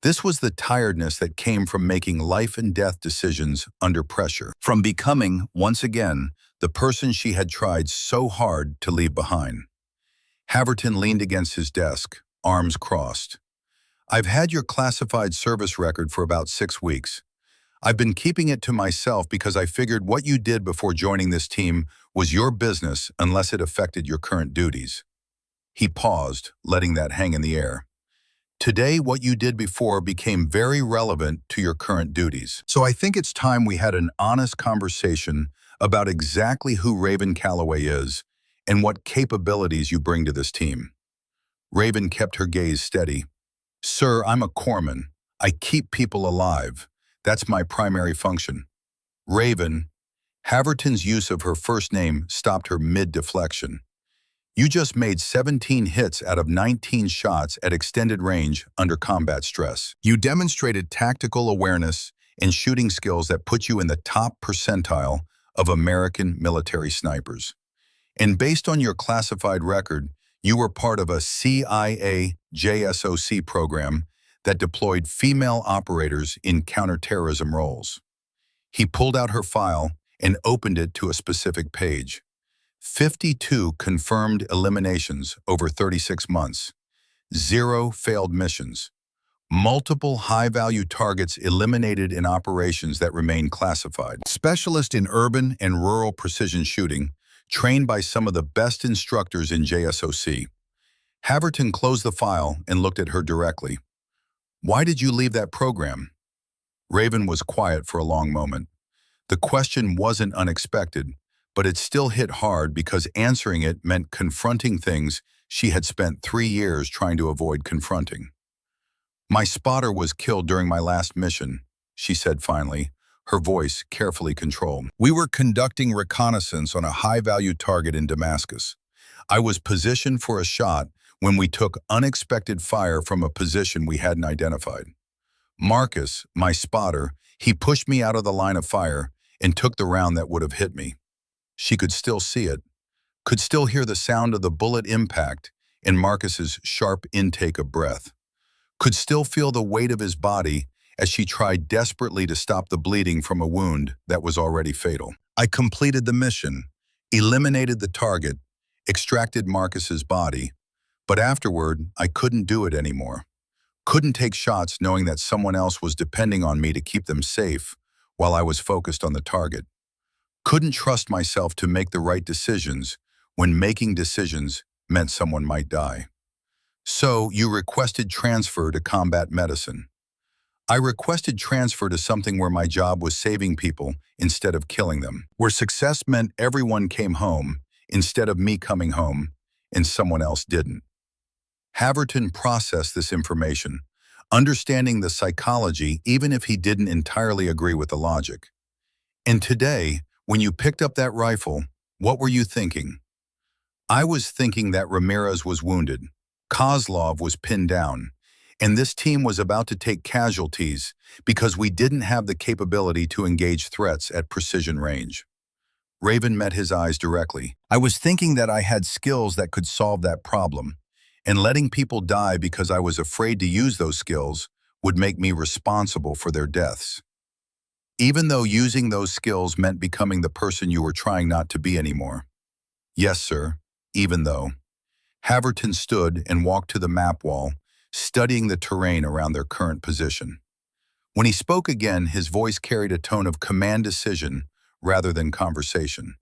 Speaker 1: This was the tiredness that came from making life and death decisions under pressure, from becoming, once again, the person she had tried so hard to leave behind. Haverton leaned against his desk, arms crossed. "I've had your classified service record for about 6 weeks. I've been keeping it to myself because I figured what you did before joining this team was your business unless it affected your current duties. He paused, letting that hang in the air. Today, what you did before became very relevant to your current duties. So I think it's time we had an honest conversation about exactly who Raven Calloway is and what capabilities you bring to this team. Raven kept her gaze steady. Sir, I'm a corpsman. I keep people alive. That's my primary function. Raven, Haverton's use of her first name stopped her mid-deflection. You just made 17 hits out of 19 shots at extended range under combat stress. You demonstrated tactical awareness and shooting skills that put you in the top percentile of American military snipers. And based on your classified record, you were part of a CIA JSOC program that deployed female operators in counterterrorism roles. He pulled out her file and opened it to a specific page. 52 confirmed eliminations over 36 months. 0 failed missions. Multiple high-value targets eliminated in operations that remain classified. Specialist in urban and rural precision shooting, trained by some of the best instructors in JSOC. Haverton closed the file and looked at her directly. Why did you leave that program? Raven was quiet for a long moment. The question wasn't unexpected, but it still hit hard because answering it meant confronting things she had spent 3 years trying to avoid confronting. My spotter was killed during my last mission, she said finally, her voice carefully controlled. We were conducting reconnaissance on a high-value target in Damascus. I was positioned for a shot when we took unexpected fire from a position we hadn't identified. Marcus, my spotter, he pushed me out of the line of fire and took the round that would have hit me. She could still see it, could still hear the sound of the bullet impact and Marcus's sharp intake of breath, could still feel the weight of his body as she tried desperately to stop the bleeding from a wound that was already fatal. I completed the mission, eliminated the target, extracted Marcus's body, but afterward, I couldn't do it anymore. Couldn't take shots knowing that someone else was depending on me to keep them safe while I was focused on the target. Couldn't trust myself to make the right decisions when making decisions meant someone might die. So you requested transfer to combat medicine. I requested transfer to something where my job was saving people instead of killing them, where success meant everyone came home instead of me coming home and someone else didn't. Haverton processed this information, understanding the psychology even if he didn't entirely agree with the logic. And today, when you picked up that rifle, what were you thinking? I was thinking that Ramirez was wounded, Kozlov was pinned down, and this team was about to take casualties because we didn't have the capability to engage threats at precision range. Raven met his eyes directly. I was thinking that I had skills that could solve that problem, and letting people die because I was afraid to use those skills would make me responsible for their deaths. Even though using those skills meant becoming the person you were trying not to be anymore. Yes, sir, even though. Haverton stood and walked to the map wall, studying the terrain around their current position. When he spoke again, his voice carried a tone of command decision rather than conversation.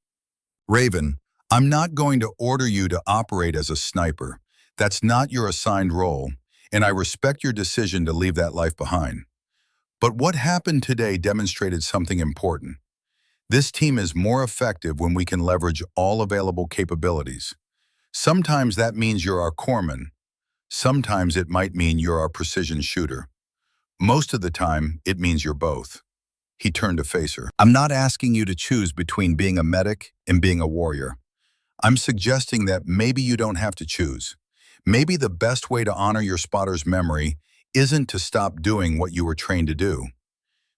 Speaker 1: Raven, I'm not going to order you to operate as a sniper. That's not your assigned role, and I respect your decision to leave that life behind. But what happened today demonstrated something important. This team is more effective when we can leverage all available capabilities. Sometimes that means you're our corpsman. Sometimes it might mean you're our precision shooter. Most of the time, it means you're both. He turned to face her. I'm not asking you to choose between being a medic and being a warrior. I'm suggesting that maybe you don't have to choose. Maybe the best way to honor your spotter's memory isn't to stop doing what you were trained to do.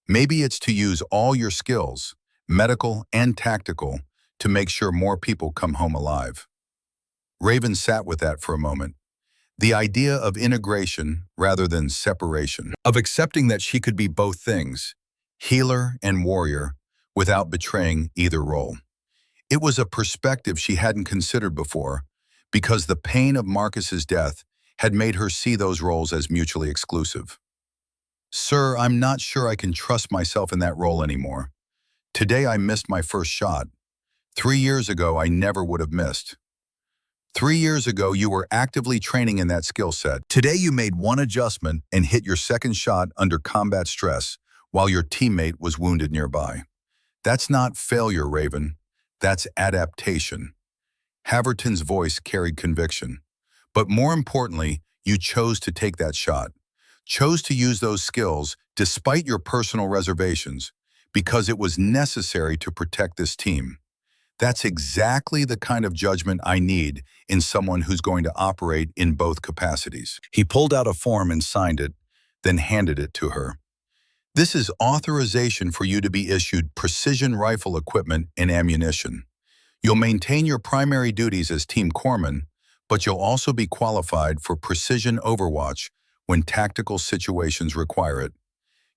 Speaker 1: Maybe it's to use all your skills, medical and tactical, to make sure more people come home alive. Raven sat with that for a moment. The idea of integration rather than separation, of accepting that she could be both things, healer and warrior, without betraying either role. It was a perspective she hadn't considered before, because the pain of Marcus's death had made her see those roles as mutually exclusive. Sir, I'm not sure I can trust myself in that role anymore. Today I missed my first shot. 3 years ago, I never would have missed. 3 years ago, you were actively training in that skill set. Today you made one adjustment and hit your second shot under combat stress while your teammate was wounded nearby. That's not failure, Raven. That's adaptation. Haverton's voice carried conviction. But more importantly, you chose to take that shot. Chose to use those skills despite your personal reservations because it was necessary to protect this team. That's exactly the kind of judgment I need in someone who's going to operate in both capacities. He pulled out a form and signed it, then handed it to her. This is authorization for you to be issued precision rifle equipment and ammunition. You'll maintain your primary duties as Team Corpsman, but you'll also be qualified for precision overwatch when tactical situations require it.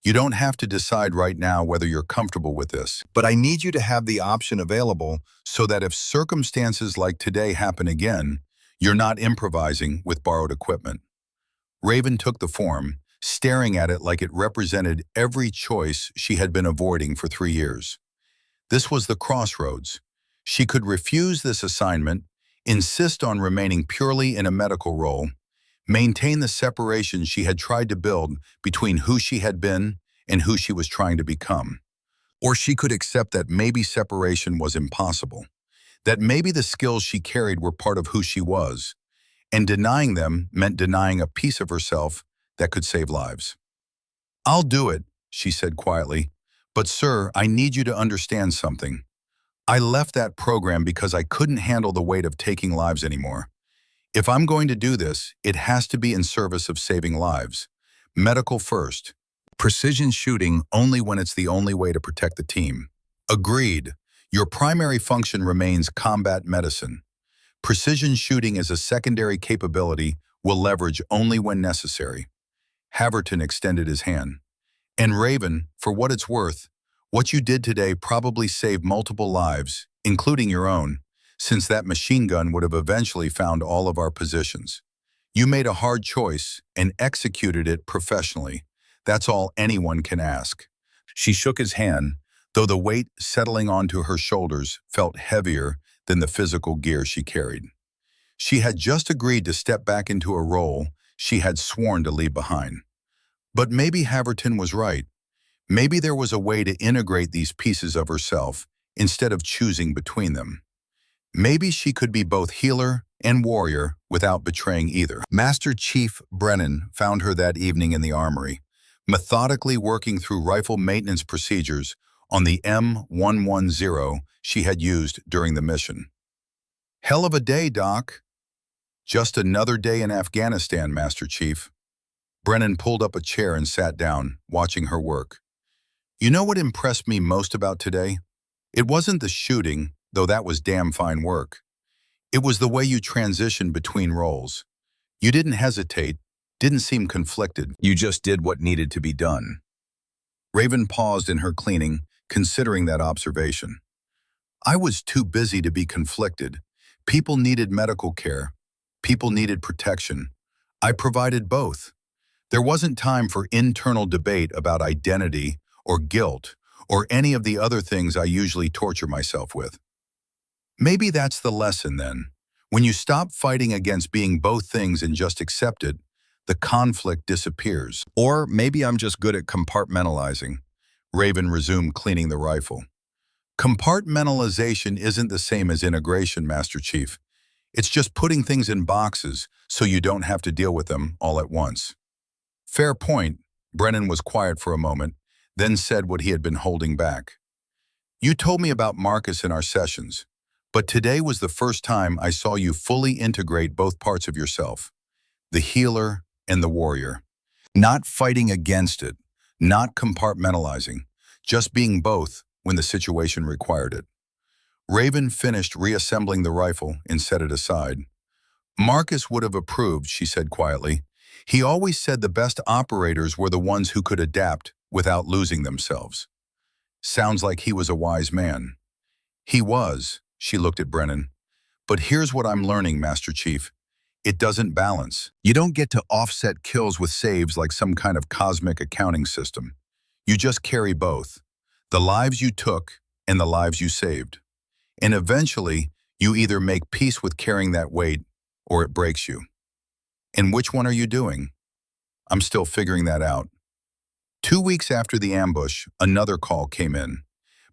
Speaker 1: You don't have to decide right now whether you're comfortable with this, but I need you to have the option available so that if circumstances like today happen again, you're not improvising with borrowed equipment. Raven took the form, staring at it like it represented every choice she had been avoiding for 3 years. This was the crossroads. She could refuse this assignment, insist on remaining purely in a medical role, maintain the separation she had tried to build between who she had been and who she was trying to become. Or she could accept that maybe separation was impossible, that maybe the skills she carried were part of who she was, and denying them meant denying a piece of herself that could save lives. "I'll do it," she said quietly, "but sir, I need you to understand something. I left that program because I couldn't handle the weight of taking lives anymore. If I'm going to do this, it has to be in service of saving lives. Medical first. Precision shooting only when it's the only way to protect the team." "Agreed. Your primary function remains combat medicine. Precision shooting is a secondary capability we'll leverage only when necessary." Haverton extended his hand. "And Raven, for what it's worth, what you did today probably saved multiple lives, including your own, since that machine gun would have eventually found all of our positions. You made a hard choice and executed it professionally. That's all anyone can ask." She shook his hand, though the weight settling onto her shoulders felt heavier than the physical gear she carried. She had just agreed to step back into a role she had sworn to leave behind. But maybe Haverton was right. Maybe there was a way to integrate these pieces of herself instead of choosing between them. Maybe she could be both healer and warrior without betraying either. Master Chief Brennan found her that evening in the armory, methodically working through rifle maintenance procedures on the M110 she had used during the mission. "Hell of a day, Doc." "Just another day in Afghanistan, Master Chief." Brennan pulled up a chair and sat down, watching her work. "You know what impressed me most about today? It wasn't the shooting, though that was damn fine work. It was the way you transitioned between roles. You didn't hesitate, didn't seem conflicted. You just did what needed to be done." Raven paused in her cleaning, considering that observation. "I was too busy to be conflicted. People needed medical care. People needed protection. I provided both. There wasn't time for internal debate about identity or guilt or any of the other things I usually torture myself with." Maybe that's the lesson then. When you stop fighting against being both things and just accept it, the conflict disappears. "Or maybe I'm just good at compartmentalizing." Raven resumed cleaning the rifle. "Compartmentalization isn't the same as integration, Master Chief. It's just putting things in boxes so you don't have to deal with them all at once." "Fair point." Brennan was quiet for a moment, then said what he had been holding back. "You told me about Marcus in our sessions, but today was the first time I saw you fully integrate both parts of yourself, the healer and the warrior. Not fighting against it, not compartmentalizing, just being both when the situation required it." Raven finished reassembling the rifle and set it aside. "Marcus would have approved," she said quietly. "He always said the best operators were the ones who could adapt without losing themselves." Sounds like he was a wise man. "He was," she looked at Brennan. "But here's what I'm learning, Master Chief. It doesn't balance. You don't get to offset kills with saves like some kind of cosmic accounting system. You just carry both, the lives you took and the lives you saved. And eventually, you either make peace with carrying that weight or it breaks you. And which one are you doing? I'm still figuring that out. 2 weeks after the ambush, another call came in.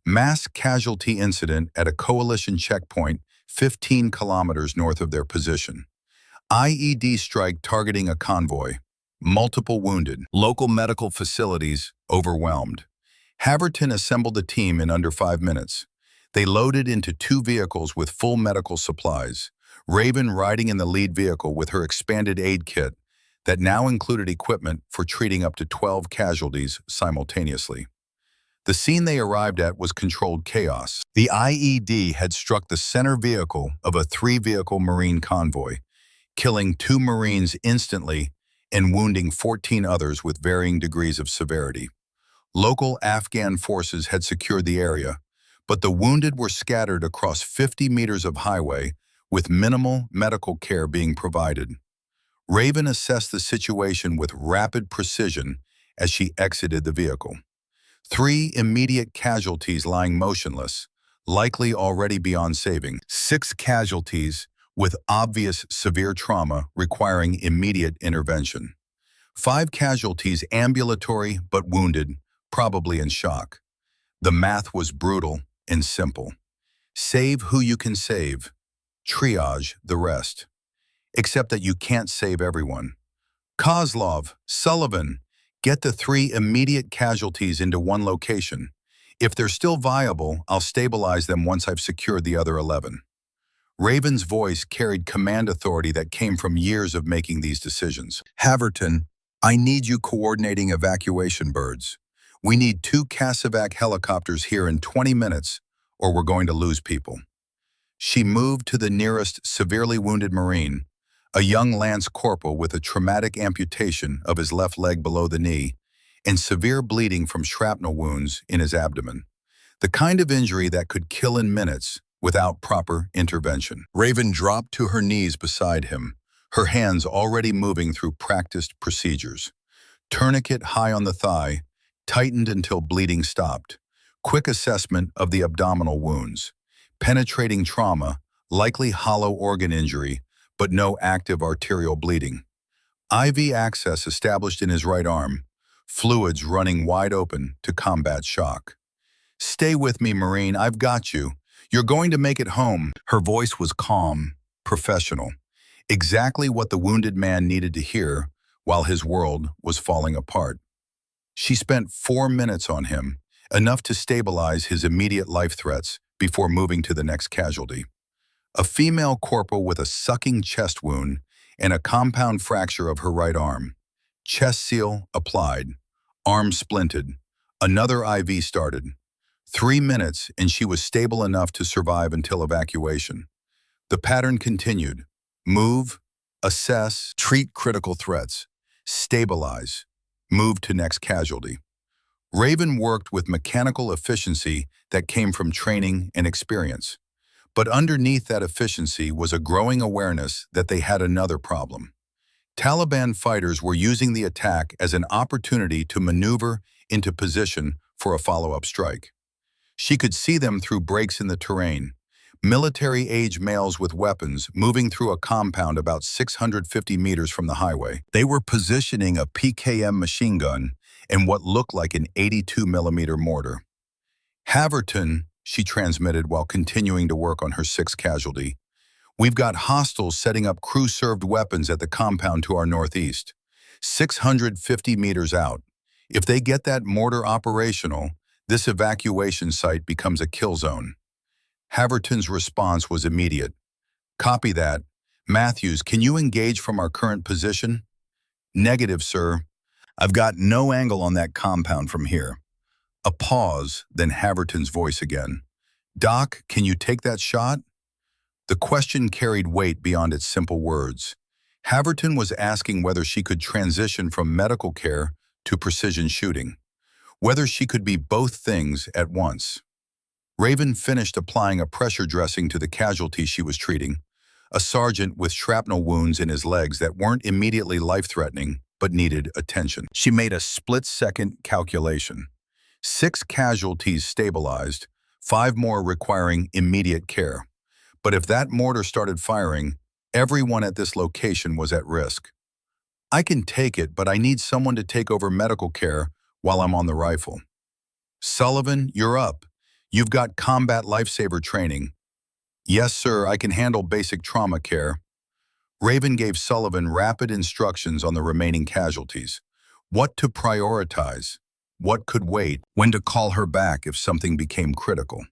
Speaker 1: Mass casualty incident at a coalition checkpoint 15 kilometers north of their position. IED strike targeting a convoy. Multiple wounded. Local medical facilities overwhelmed. Haverton assembled a team in under 5 minutes. They loaded into 2 vehicles with full medical supplies, Raven riding in the lead vehicle with her expanded aid kit that now included equipment for treating up to 12 casualties simultaneously. The scene they arrived at was controlled chaos. The IED had struck the center vehicle of a 3-vehicle Marine convoy, killing 2 Marines instantly and wounding 14 others with varying degrees of severity. Local Afghan forces had secured the area, but the wounded were scattered across 50 meters of highway with minimal medical care being provided. Raven assessed the situation with rapid precision as she exited the vehicle. 3 immediate casualties lying motionless, likely already beyond saving. 6 casualties with obvious severe trauma requiring immediate intervention. 5 casualties ambulatory but wounded, probably in shock. The math was brutal and simple. Save who you can save. Triage the rest. Except that you can't save everyone. Kozlov, Sullivan, get the 3 immediate casualties into one location. If they're still viable, I'll stabilize them once I've secured the other 11. Raven's voice carried command authority that came from years of making these decisions. Haverton, I need you coordinating evacuation birds. We need 2 Casevac helicopters here in 20 minutes, or we're going to lose people. She moved to the nearest severely wounded Marine, a young lance corporal with a traumatic amputation of his left leg below the knee and severe bleeding from shrapnel wounds in his abdomen, the kind of injury that could kill in minutes without proper intervention. Raven dropped to her knees beside him, her hands already moving through practiced procedures. Tourniquet high on the thigh, tightened until bleeding stopped. Quick assessment of the abdominal wounds. Penetrating trauma, likely hollow organ injury, but no active arterial bleeding. IV access established in his right arm, fluids running wide open to combat shock. Stay with me, Marine, I've got you. You're going to make it home. Her voice was calm, professional, exactly what the wounded man needed to hear while his world was falling apart. She spent 4 minutes on him, enough to stabilize his immediate life threats before moving to the next casualty. A female corporal with a sucking chest wound and a compound fracture of her right arm. Chest seal applied, arm splinted, another IV started. 3 minutes and she was stable enough to survive until evacuation. The pattern continued. Move, assess, treat critical threats, stabilize, move to next casualty. Raven worked with mechanical efficiency that came from training and experience. But underneath that efficiency was a growing awareness that they had another problem. Taliban fighters were using the attack as an opportunity to maneuver into position for a follow-up strike. She could see them through breaks in the terrain, military-age males with weapons moving through a compound about 650 meters from the highway. They were positioning a PKM machine gun and what looked like an 82mm mortar. Haverton, she transmitted while continuing to work on her 6th casualty. We've got hostiles setting up crew-served weapons at the compound to our northeast, 650 meters out. If they get that mortar operational, this evacuation site becomes a kill zone. Haverton's response was immediate. Copy that. Matthews, can you engage from our current position? Negative, sir. I've got no angle on that compound from here. A pause, then Haverton's voice again. Doc, can you take that shot? The question carried weight beyond its simple words. Haverton was asking whether she could transition from medical care to precision shooting, whether she could be both things at once. Raven finished applying a pressure dressing to the casualty she was treating, a sergeant with shrapnel wounds in his legs that weren't immediately life-threatening but needed attention. She made a split-second calculation. 6 casualties stabilized, 5 more requiring immediate care. But if that mortar started firing, everyone at this location was at risk. I can take it, but I need someone to take over medical care while I'm on the rifle. Sullivan, you're up. You've got combat lifesaver training. Yes, sir, I can handle basic trauma care. Raven gave Sullivan rapid instructions on the remaining casualties. What to prioritize, what could wait, when to call her back if something became critical.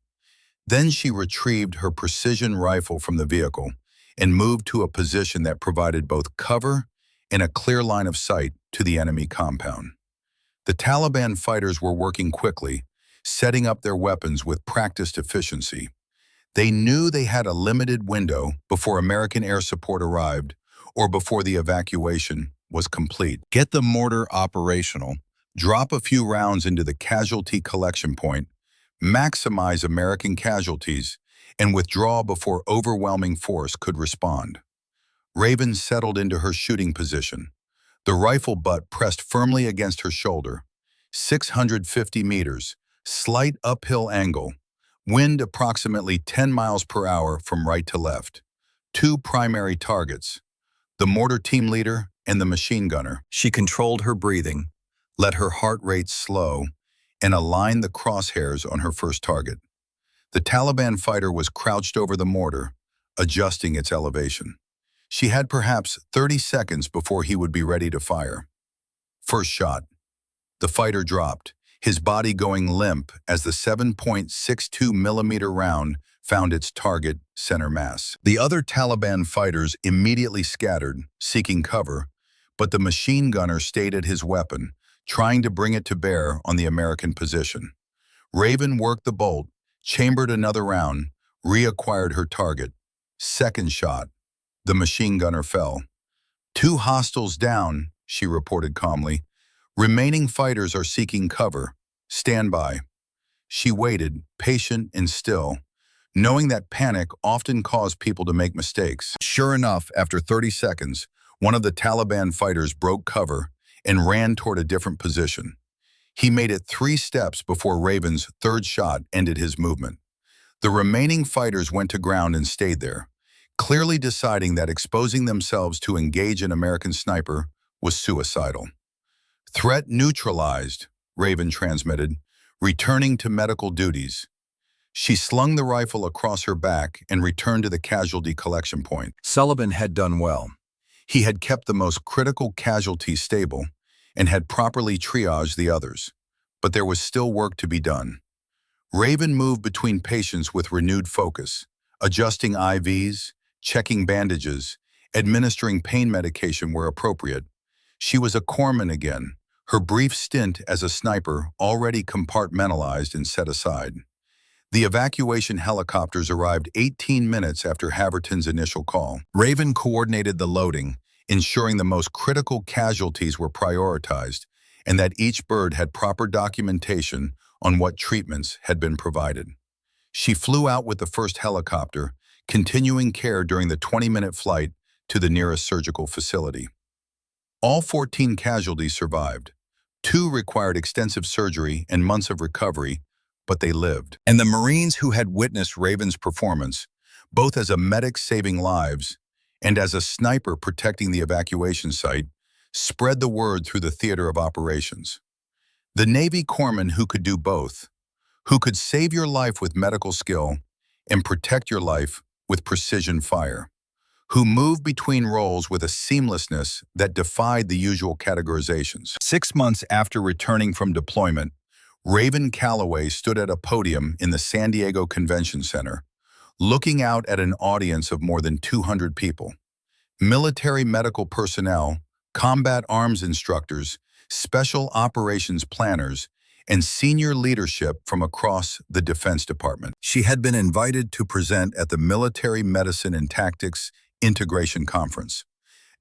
Speaker 1: Then she retrieved her precision rifle from the vehicle and moved to a position that provided both cover and a clear line of sight to the enemy compound. The Taliban fighters were working quickly, setting up their weapons with practiced efficiency. They knew they had a limited window before American air support arrived or before the evacuation was complete. Get the mortar operational, drop a few rounds into the casualty collection point, maximize American casualties, and withdraw before overwhelming force could respond. Raven settled into her shooting position, the rifle butt pressed firmly against her shoulder. 650 meters, slight uphill angle, wind approximately 10 miles per hour from right to left. 2 primary targets, the mortar team leader and the machine gunner. She controlled her breathing, let her heart rate slow, and aligned the crosshairs on her first target. The Taliban fighter was crouched over the mortar, adjusting its elevation. She had perhaps 30 seconds before he would be ready to fire. First shot. The fighter dropped, his body going limp as the 7.62 millimeter round found its target center mass. The other Taliban fighters immediately scattered, seeking cover, but the machine gunner stayed at his weapon, trying to bring it to bear on the American position. Raven worked the bolt, chambered another round, reacquired her target. Second shot. The machine gunner fell. 2 hostiles down, she reported calmly. Remaining fighters are seeking cover. Stand by. She waited, patient and still, knowing that panic often caused people to make mistakes. Sure enough, after 30 seconds, one of the Taliban fighters broke cover and ran toward a different position. He made it 3 steps before Raven's third shot ended his movement. The remaining fighters went to ground and stayed there, clearly deciding that exposing themselves to engage an American sniper was suicidal. Threat neutralized, Raven transmitted, returning to medical duties. She slung the rifle across her back and returned to the casualty collection point. Sullivan had done well. He had kept the most critical casualties stable and had properly triaged the others. But there was still work to be done. Raven moved between patients with renewed focus, adjusting IVs, checking bandages, administering pain medication where appropriate. She was a corpsman again, her brief stint as a sniper already compartmentalized and set aside. The evacuation helicopters arrived 18 minutes after Haverton's initial call. Raven coordinated the loading, ensuring the most critical casualties were prioritized and that each bird had proper documentation on what treatments had been provided. She flew out with the first helicopter, continuing care during the 20-minute flight to the nearest surgical facility. All 14 casualties survived. 2 required extensive surgery and months of recovery, but they lived. And the Marines who had witnessed Raven's performance, both as a medic saving lives and as a sniper protecting the evacuation site, spread the word through the theater of operations. The Navy corpsman who could do both, who could save your life with medical skill and protect your life with precision fire, who moved between roles with a seamlessness that defied the usual categorizations. 6 months after returning from deployment, Raven Calloway stood at a podium in the San Diego Convention Center, looking out at an audience of more than 200 people. Military medical personnel, combat arms instructors, special operations planners, and senior leadership from across the Defense Department. She had been invited to present at the Military Medicine and Tactics Integration Conference,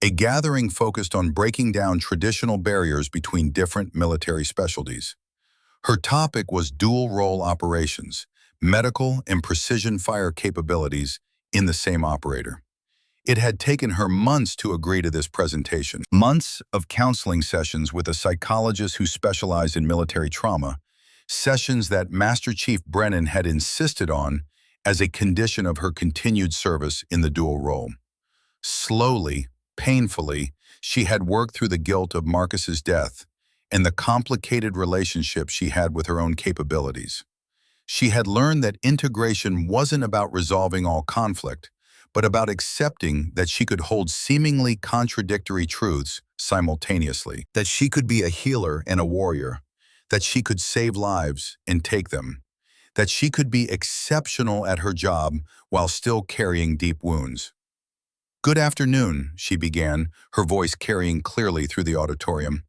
Speaker 1: a gathering focused on breaking down traditional barriers between different military specialties. Her topic was dual-role operations, medical and precision fire capabilities in the same operator. It had taken her months to agree to this presentation. Months of counseling sessions with a psychologist who specialized in military trauma, sessions that Master Chief Brennan had insisted on as a condition of her continued service in the dual role. Slowly, painfully, she had worked through the guilt of Marcus's death and the complicated relationship she had with her own capabilities. She had learned that integration wasn't about resolving all conflict, but about accepting that she could hold seemingly contradictory truths simultaneously. That she could be a healer and a warrior, that she could save lives and take them, that she could be exceptional at her job while still carrying deep wounds. "Good afternoon," she began, her voice carrying clearly through the auditorium.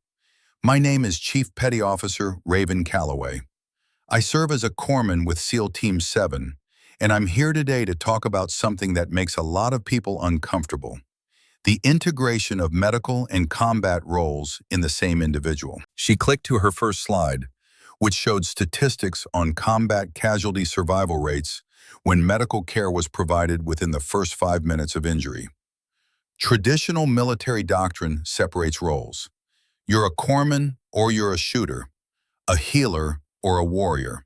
Speaker 1: "My name is Chief Petty Officer Raven Calloway. I serve as a corpsman with SEAL Team 7, and I'm here today to talk about something that makes a lot of people uncomfortable: the integration of medical and combat roles in the same individual." She clicked to her first slide, which showed statistics on combat casualty survival rates when medical care was provided within the first 5 minutes of injury. Traditional military doctrine separates roles. You're a corpsman or you're a shooter, a healer or a warrior.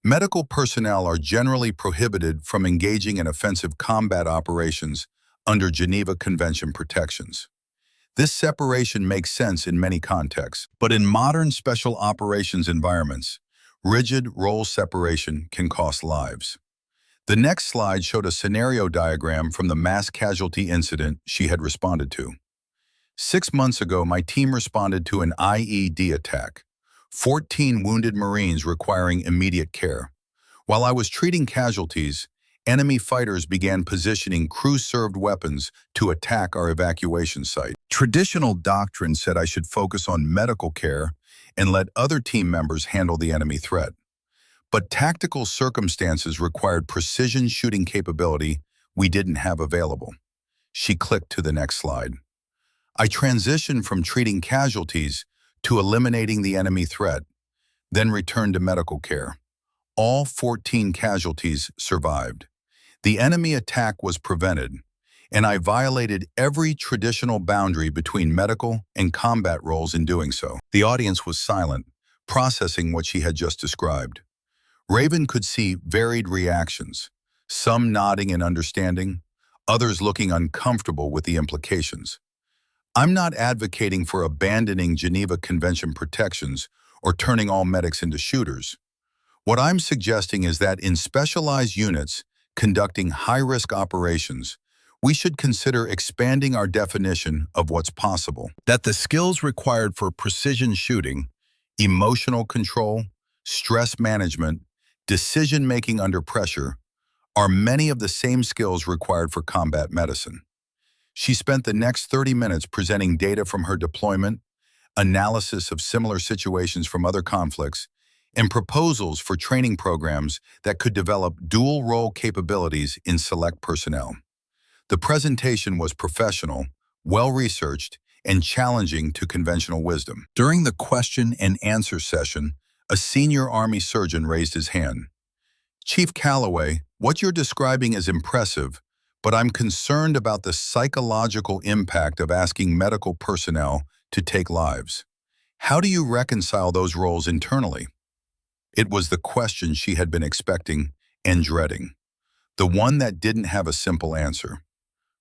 Speaker 1: Medical personnel are generally prohibited from engaging in offensive combat operations under Geneva Convention protections. This separation makes sense in many contexts, but in modern special operations environments, rigid role separation can cost lives. The next slide showed a scenario diagram from the mass casualty incident she had responded to. 6 months ago, my team responded to an IED attack, 14 wounded Marines requiring immediate care. While I was treating casualties, enemy fighters began positioning crew-served weapons to attack our evacuation site. Traditional doctrine said I should focus on medical care and let other team members handle the enemy threat. But tactical circumstances required precision shooting capability we didn't have available. She clicked to the next slide. I transitioned from treating casualties to eliminating the enemy threat, then returned to medical care. All 14 casualties survived. The enemy attack was prevented, and I violated every traditional boundary between medical and combat roles in doing so. The audience was silent, processing what she had just described. Raven could see varied reactions, some nodding in understanding, others looking uncomfortable with the implications. I'm not advocating for abandoning Geneva Convention protections or turning all medics into shooters. What I'm suggesting is that in specialized units conducting high-risk operations, we should consider expanding our definition of what's possible. That the skills required for precision shooting, emotional control, stress management, decision-making under pressure, are many of the same skills required for combat medicine. She spent the next 30 minutes presenting data from her deployment, analysis of similar situations from other conflicts, and proposals for training programs that could develop dual-role capabilities in select personnel. The presentation was professional, well-researched, and challenging to conventional wisdom. During the question and answer session, a senior Army surgeon raised his hand. "Chief Calloway, what you're describing is impressive, but I'm concerned about the psychological impact of asking medical personnel to take lives. How do you reconcile those roles internally?" It was the question she had been expecting and dreading, the one that didn't have a simple answer.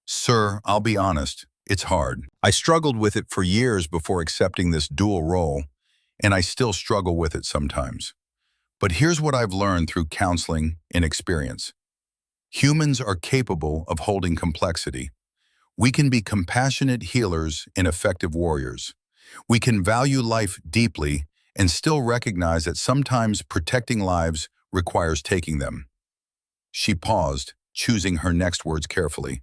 Speaker 1: "Sir, I'll be honest, it's hard. I struggled with it for years before accepting this dual role, and I still struggle with it sometimes. But here's what I've learned through counseling and experience. Humans are capable of holding complexity. We can be compassionate healers and effective warriors. We can value life deeply and still recognize that sometimes protecting lives requires taking them." She paused, choosing her next words carefully.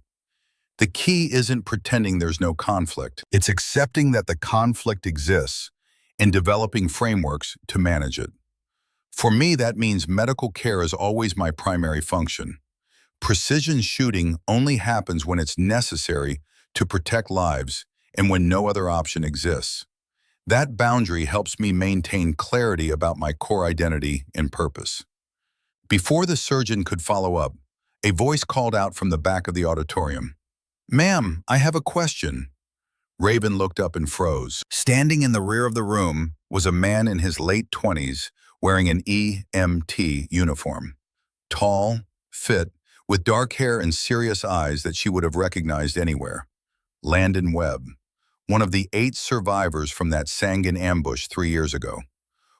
Speaker 1: "The key isn't pretending there's no conflict. It's accepting that the conflict exists and developing frameworks to manage it. For me, that means medical care is always my primary function. Precision shooting only happens when it's necessary to protect lives and when no other option exists. That boundary helps me maintain clarity about my core identity and purpose." Before the surgeon could follow up, a voice called out from the back of the auditorium. Ma'am, I have a question. Raven looked up and froze. Standing in the rear of the room was a man in his late 20s wearing an EMT uniform. Tall, fit, with dark hair and serious eyes that she would have recognized anywhere. Landon Webb, one of the 8 survivors from that Sangan ambush 3 years ago.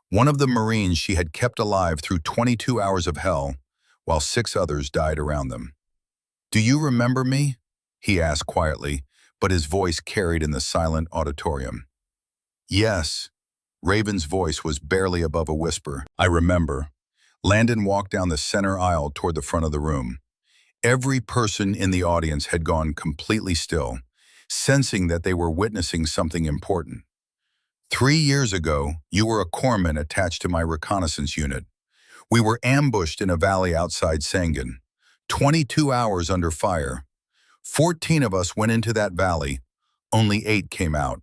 Speaker 1: One of the Marines she had kept alive through 22 hours of hell, while 6 others died around them. "Do you remember me?" he asked quietly, but his voice carried in the silent auditorium. "Yes." Raven's voice was barely above a whisper. "I remember." Landon walked down the center aisle toward the front of the room. Every person in the audience had gone completely still, sensing that they were witnessing something important. "3 years ago, you were a corpsman attached to my reconnaissance unit. We were ambushed in a valley outside Sangan. 22 hours under fire. 14 of us went into that valley. Only 8 came out."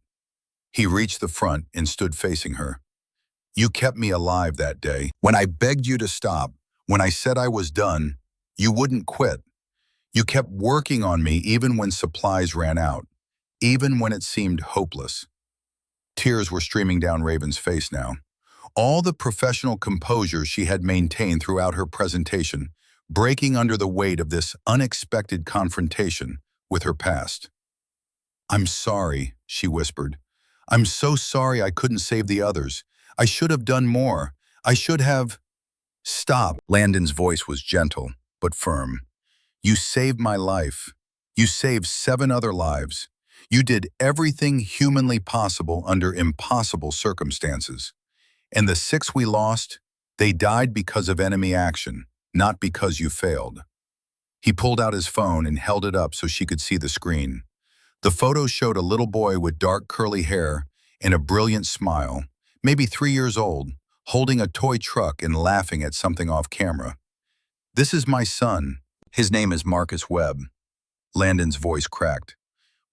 Speaker 1: He reached the front and stood facing her. "You kept me alive that day. When I begged you to stop, when I said I was done, you wouldn't quit. You kept working on me even when supplies ran out, even when it seemed hopeless." Tears were streaming down Raven's face now. All the professional composure she had maintained throughout her presentation, breaking under the weight of this unexpected confrontation with her past. "I'm sorry," she whispered. "I'm so sorry I couldn't save the others. I should have done more. I should have—" "Stop." Landon's voice was gentle, but firm. "You saved my life. You saved 7 other lives. You did everything humanly possible under impossible circumstances. And the 6 we lost, they died because of enemy action, not because you failed." He pulled out his phone and held it up so she could see the screen. The photo showed a little boy with dark curly hair and a brilliant smile, maybe 3 years old, holding a toy truck and laughing at something off camera. "This is my son. His name is Marcus Webb." Landon's voice cracked.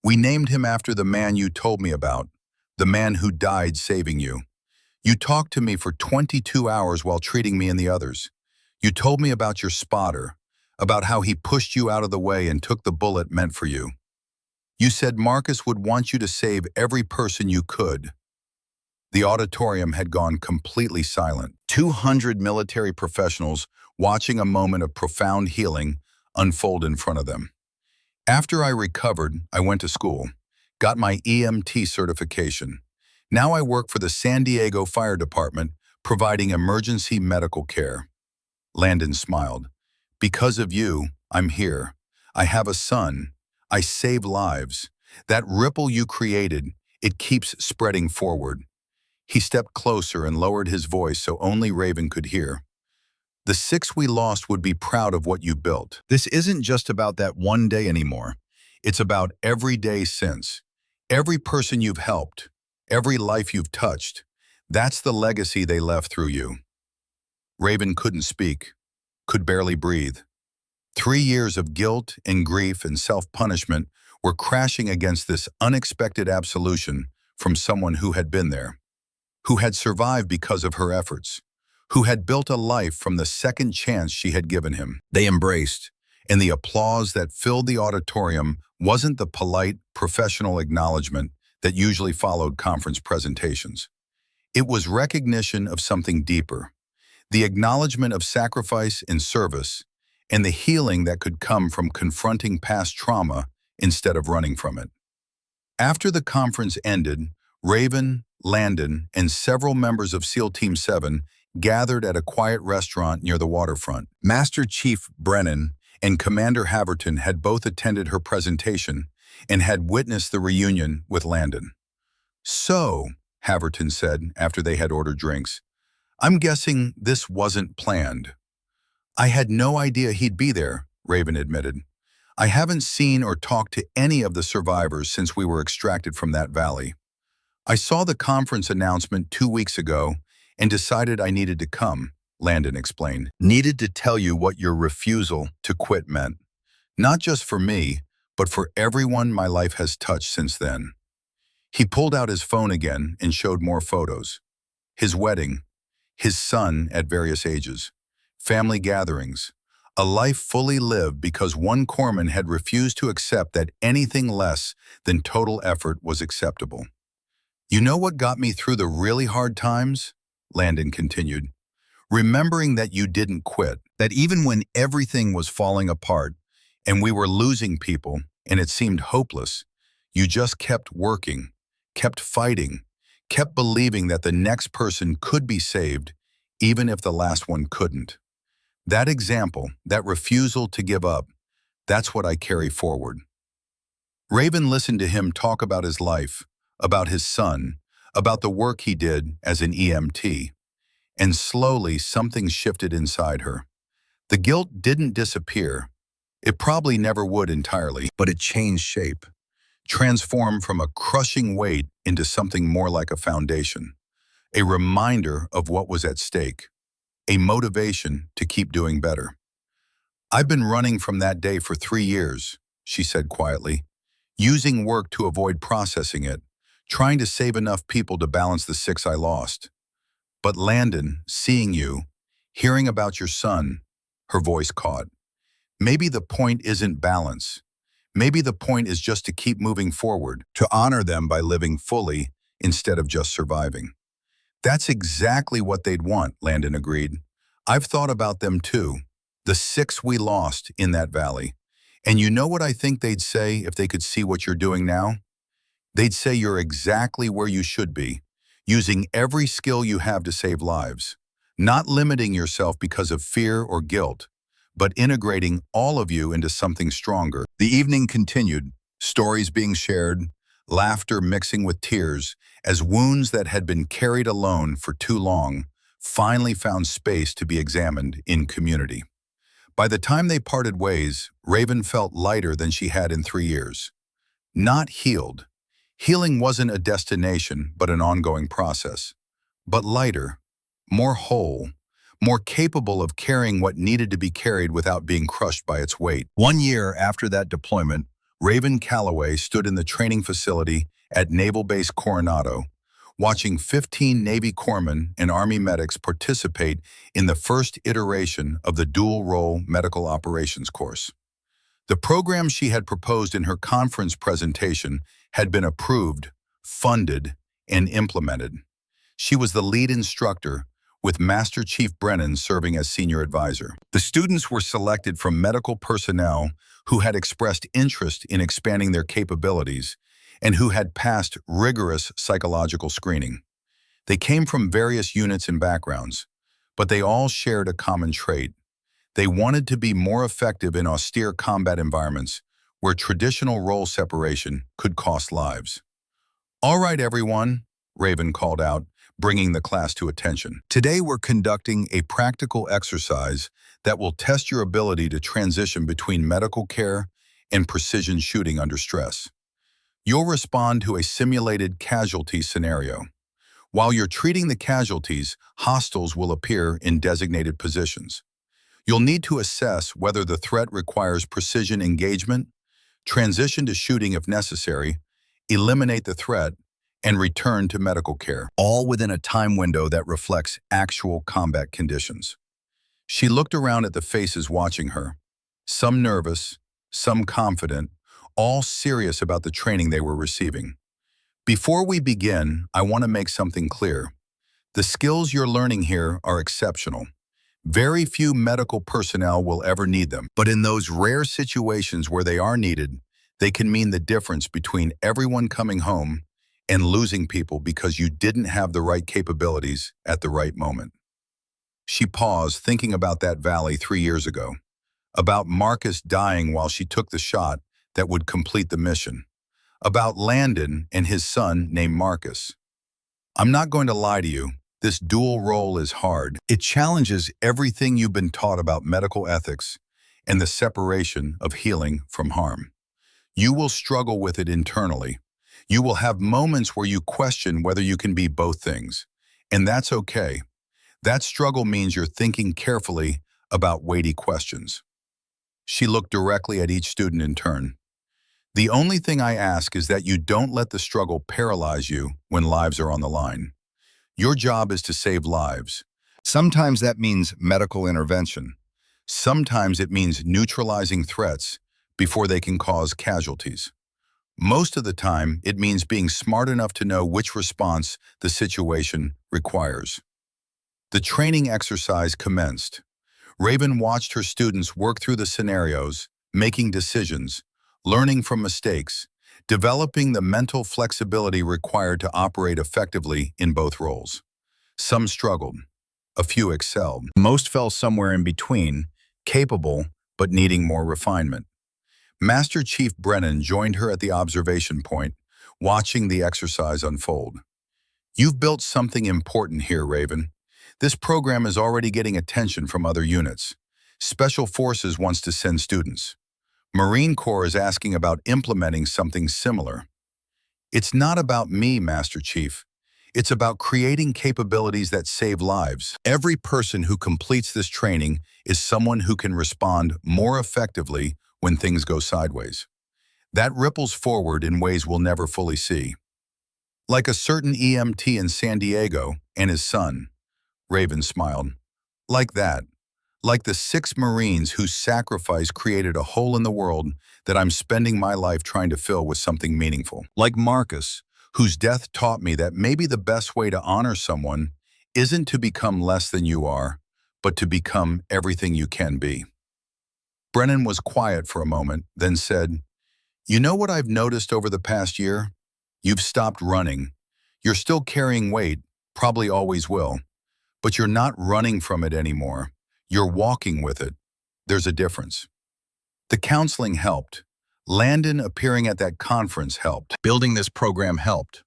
Speaker 1: "We named him after the man you told me about, the man who died saving you. You talked to me for 22 hours while treating me and the others. You told me about your spotter, about how he pushed you out of the way and took the bullet meant for you. You said Marcus would want you to save every person you could." The auditorium had gone completely silent. 200 military professionals watching a moment of profound healing unfold in front of them. "After I recovered, I went to school, got my EMT certification. Now I work for the San Diego Fire Department, providing emergency medical care." Landon smiled. "Because of you, I'm here. I have a son. I save lives. That ripple you created, it keeps spreading forward." He stepped closer and lowered his voice so only Raven could hear. "The 6 we lost would be proud of what you built. This isn't just about that one day anymore. It's about every day since. Every person you've helped, every life you've touched. That's the legacy they left through you." Raven couldn't speak, could barely breathe. 3 years of guilt and grief and self-punishment were crashing against this unexpected absolution from someone who had been there, who had survived because of her efforts, who had built a life from the second chance she had given him. They embraced, and the applause that filled the auditorium wasn't the polite, professional acknowledgement that usually followed conference presentations. It was recognition of something deeper, the acknowledgement of sacrifice and service, and the healing that could come from confronting past trauma instead of running from it. After the conference ended, Raven, Landon, and several members of SEAL Team 7 gathered at a quiet restaurant near the waterfront. Master Chief Brennan and Commander Haverton had both attended her presentation and had witnessed the reunion with Landon. "So," Haverton said after they had ordered drinks, "I'm guessing this wasn't planned." "I had no idea he'd be there," Raven admitted. "I haven't seen or talked to any of the survivors since we were extracted from that valley. I saw the conference announcement 2 weeks ago and decided I needed to come," Landon explained. "Needed to tell you what your refusal to quit meant. Not just for me, but for everyone my life has touched since then." He pulled out his phone again and showed more photos. His wedding, his son at various ages, family gatherings, A life fully lived because one corpsman had refused to accept that anything less than total effort was acceptable. You know what got me through the really hard times? Landon continued. Remembering that you didn't quit, that even when everything was falling apart and we were losing people and it seemed hopeless, you just kept working, kept fighting, kept believing that the next person could be saved, even if the last one couldn't. That example, that refusal to give up, that's what I carry forward. Raven listened to him talk about his life, about his son, about the work he did as an EMT, and slowly something shifted inside her. The guilt didn't disappear. It probably never would entirely, but it changed shape, transformed from a crushing weight into something more like a foundation, a reminder of what was at stake, a motivation to keep doing better. I've been running from that day for 3 years, she said quietly, using work to avoid processing it, trying to save enough people to balance the 6 I lost. But Landon, seeing you, hearing about your son, her voice caught. Maybe the point isn't balance. Maybe the point is just to keep moving forward, to honor them by living fully instead of just surviving. That's exactly what they'd want, Landon agreed. I've thought about them too, the 6 we lost in that valley. And you know what I think they'd say if they could see what you're doing now? They'd say you're exactly where you should be, using every skill you have to save lives, not limiting yourself because of fear or guilt, but integrating all of you into something stronger. The evening continued, stories being shared, laughter mixing with tears, as wounds that had been carried alone for too long finally found space to be examined in community. By the time they parted ways, Raven felt lighter than she had in 3 years. Not healed. Healing wasn't a destination, but an ongoing process. But lighter, more whole, more capable of carrying what needed to be carried without being crushed by its weight. 1 year after that deployment, Raven Calloway stood in the training facility at Naval Base Coronado, watching 15 Navy corpsmen and Army medics participate in the first iteration of the dual-role medical operations course. The program she had proposed in her conference presentation had been approved, funded, and implemented. She was the lead instructor, with Master Chief Brennan serving as senior advisor. The students were selected from medical personnel who had expressed interest in expanding their capabilities and who had passed rigorous psychological screening. They came from various units and backgrounds, but they all shared a common trait. They wanted to be more effective in austere combat environments where traditional role separation could cost lives. "All right, everyone," Raven called out, bringing the class to attention. "Today we're conducting a practical exercise that will test your ability to transition between medical care and precision shooting under stress. You'll respond to a simulated casualty scenario. While you're treating the casualties, hostiles will appear in designated positions. You'll need to assess whether the threat requires precision engagement, transition to shooting if necessary, eliminate the threat, and return to medical care, all within a time window that reflects actual combat conditions." She looked around at the faces watching her, some nervous, some confident, all serious about the training they were receiving. "Before we begin, I want to make something clear. The skills you're learning here are exceptional. Very few medical personnel will ever need them, but in those rare situations where they are needed, they can mean the difference between everyone coming home and losing people because you didn't have the right capabilities at the right moment." She paused, thinking about that valley 3 years ago, about Marcus dying while she took the shot that would complete the mission, about Landon and his son named Marcus. "I'm not going to lie to you. This dual role is hard. It challenges everything you've been taught about medical ethics and the separation of healing from harm. You will struggle with it internally. You will have moments where you question whether you can be both things, and that's okay. That struggle means you're thinking carefully about weighty questions." She looked directly at each student in turn. "The only thing I ask is that you don't let the struggle paralyze you when lives are on the line. Your job is to save lives. Sometimes that means medical intervention. Sometimes it means neutralizing threats before they can cause casualties. Most of the time, it means being smart enough to know which response the situation requires. The training exercise commenced. Raven watched her students work through the scenarios, making decisions, learning from mistakes, developing the mental flexibility required to operate effectively in both roles. Some struggled. A few excelled. Most fell somewhere in between, capable but needing more refinement. Master Chief Brennan joined her at the observation point, watching the exercise unfold. "You've built something important here, Raven. This program is already getting attention from other units. Special Forces wants to send students. Marine Corps is asking about implementing something similar. It's not about me, Master Chief. It's about creating capabilities that save lives. Every person who completes this training is someone who can respond more effectively when things go sideways. That ripples forward in ways we'll never fully see. Like a certain EMT in San Diego and his son." Raven smiled. "Like that. Like the 6 Marines whose sacrifice created a hole in the world that I'm spending my life trying to fill with something meaningful. Like Marcus, whose death taught me that maybe the best way to honor someone isn't to become less than you are, but to become everything you can be." Brennan was quiet for a moment, then said, "You know what I've noticed over the past year? You've stopped running. You're still carrying weight, probably always will, but you're not running from it anymore. You're walking with it. There's a difference." The counseling helped. Landon appearing at that conference helped. Building this program helped.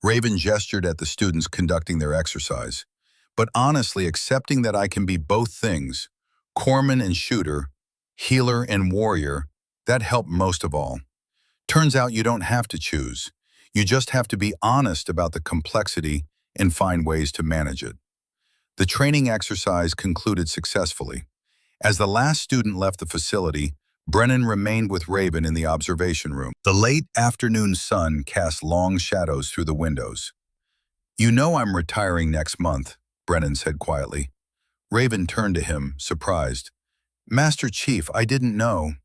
Speaker 1: Raven gestured at the students conducting their exercise. "But honestly, accepting that I can be both things, corpsman and shooter, healer and warrior, that helped most of all. Turns out you don't have to choose. You just have to be honest about the complexity and find ways to manage it." The training exercise concluded successfully. As the last student left the facility, Brennan remained with Raven in the observation room. The late afternoon sun cast long shadows through the windows. "You know I'm retiring next month," Brennan said quietly. Raven turned to him, surprised. "Master Chief, I didn't know."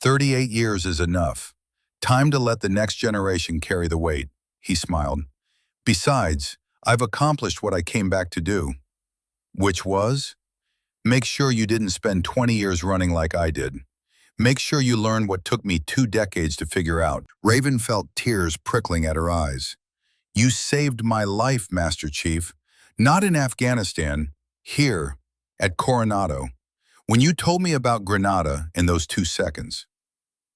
Speaker 1: 38 years is enough. Time to let the next generation carry the weight," he smiled. "Besides, I've accomplished what I came back to do." "Which was? Make sure you didn't spend 20 years running like I did. Make sure you learned what took me 2 decades to figure out." Raven felt tears prickling at her eyes. "You saved my life, Master Chief. Not in Afghanistan, here, at Coronado. When you told me about Grenada in those 2 seconds.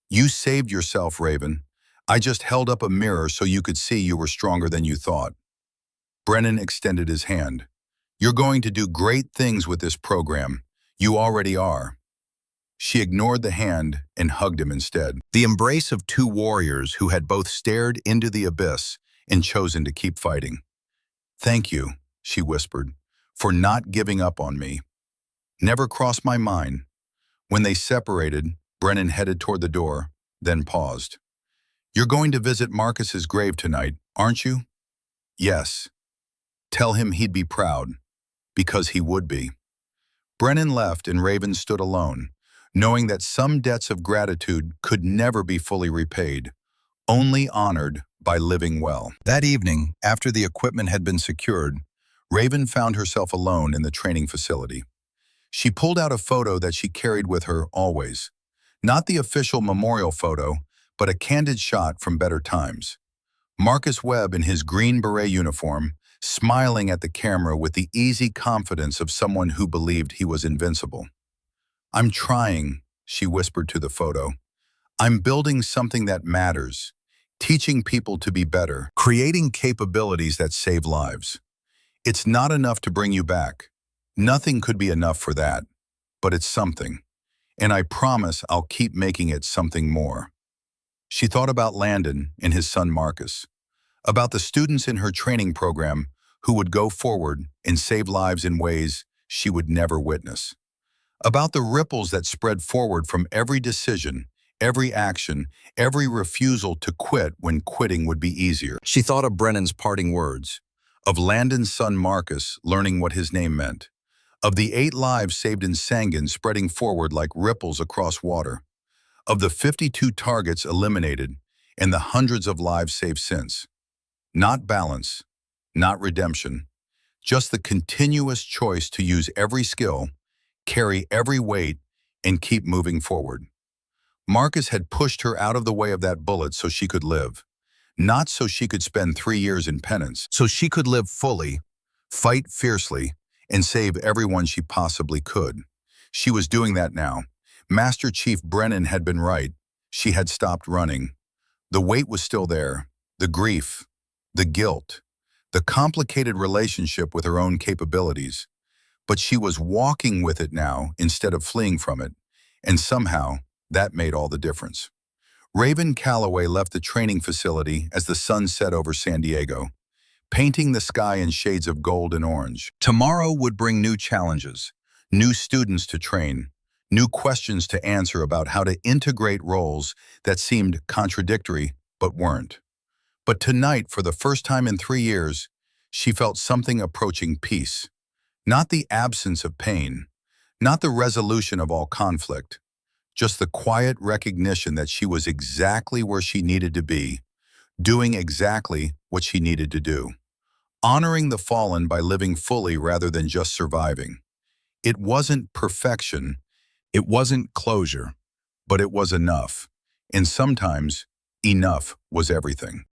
Speaker 1: You saved yourself, Raven. I just held up a mirror so you could see you were stronger than you thought." Brennan extended his hand. "You're going to do great things with this program. You already are." She ignored the hand and hugged him instead. The embrace of 2 warriors who had both stared into the abyss and chosen to keep fighting. "Thank you," she whispered, "for not giving up on me. Never crossed my mind." When they separated, Brennan headed toward the door, then paused. "You're going to visit Marcus's grave tonight, aren't you?" "Yes." "Tell him he'd be proud, because he would be." Brennan left and Raven stood alone, knowing that some debts of gratitude could never be fully repaid, only honored by living well. That evening, after the equipment had been secured, Raven found herself alone in the training facility. She pulled out a photo that she carried with her always. Not the official memorial photo, but a candid shot from better times. Marcus Webb in his green beret uniform, smiling at the camera with the easy confidence of someone who believed he was invincible. "I'm trying," she whispered to the photo. "I'm building something that matters, teaching people to be better, creating capabilities that save lives. It's not enough to bring you back. Nothing could be enough for that, but it's something. And I promise I'll keep making it something more." She thought about Landon and his son Marcus, about the students in her training program who would go forward and save lives in ways she would never witness, about the ripples that spread forward from every decision, every action, every refusal to quit when quitting would be easier. She thought of Brennan's parting words, of Landon's son Marcus learning what his name meant, Of the 8 lives saved in Sangin spreading forward like ripples across water. Of the 52 targets eliminated and the hundreds of lives saved since. Not balance, not redemption, just the continuous choice to use every skill, carry every weight, and keep moving forward. Marcus had pushed her out of the way of that bullet so she could live. Not so she could spend 3 years in penance, so she could live fully, fight fiercely, and save everyone she possibly could. She was doing that now. Master Chief Brennan had been right. She had stopped running. The weight was still there, the grief, the guilt, the complicated relationship with her own capabilities. But she was walking with it now instead of fleeing from it, and somehow that made all the difference. Raven Calloway left the training facility as the sun set over San Diego, painting the sky in shades of gold and orange. Tomorrow would bring new challenges, new students to train, new questions to answer about how to integrate roles that seemed contradictory but weren't. But tonight, for the first time in 3 years, she felt something approaching peace. Not the absence of pain, not the resolution of all conflict, just the quiet recognition that she was exactly where she needed to be, doing exactly what she needed to do. Honoring the fallen by living fully rather than just surviving. It wasn't perfection, it wasn't closure, but it was enough. And sometimes, enough was everything.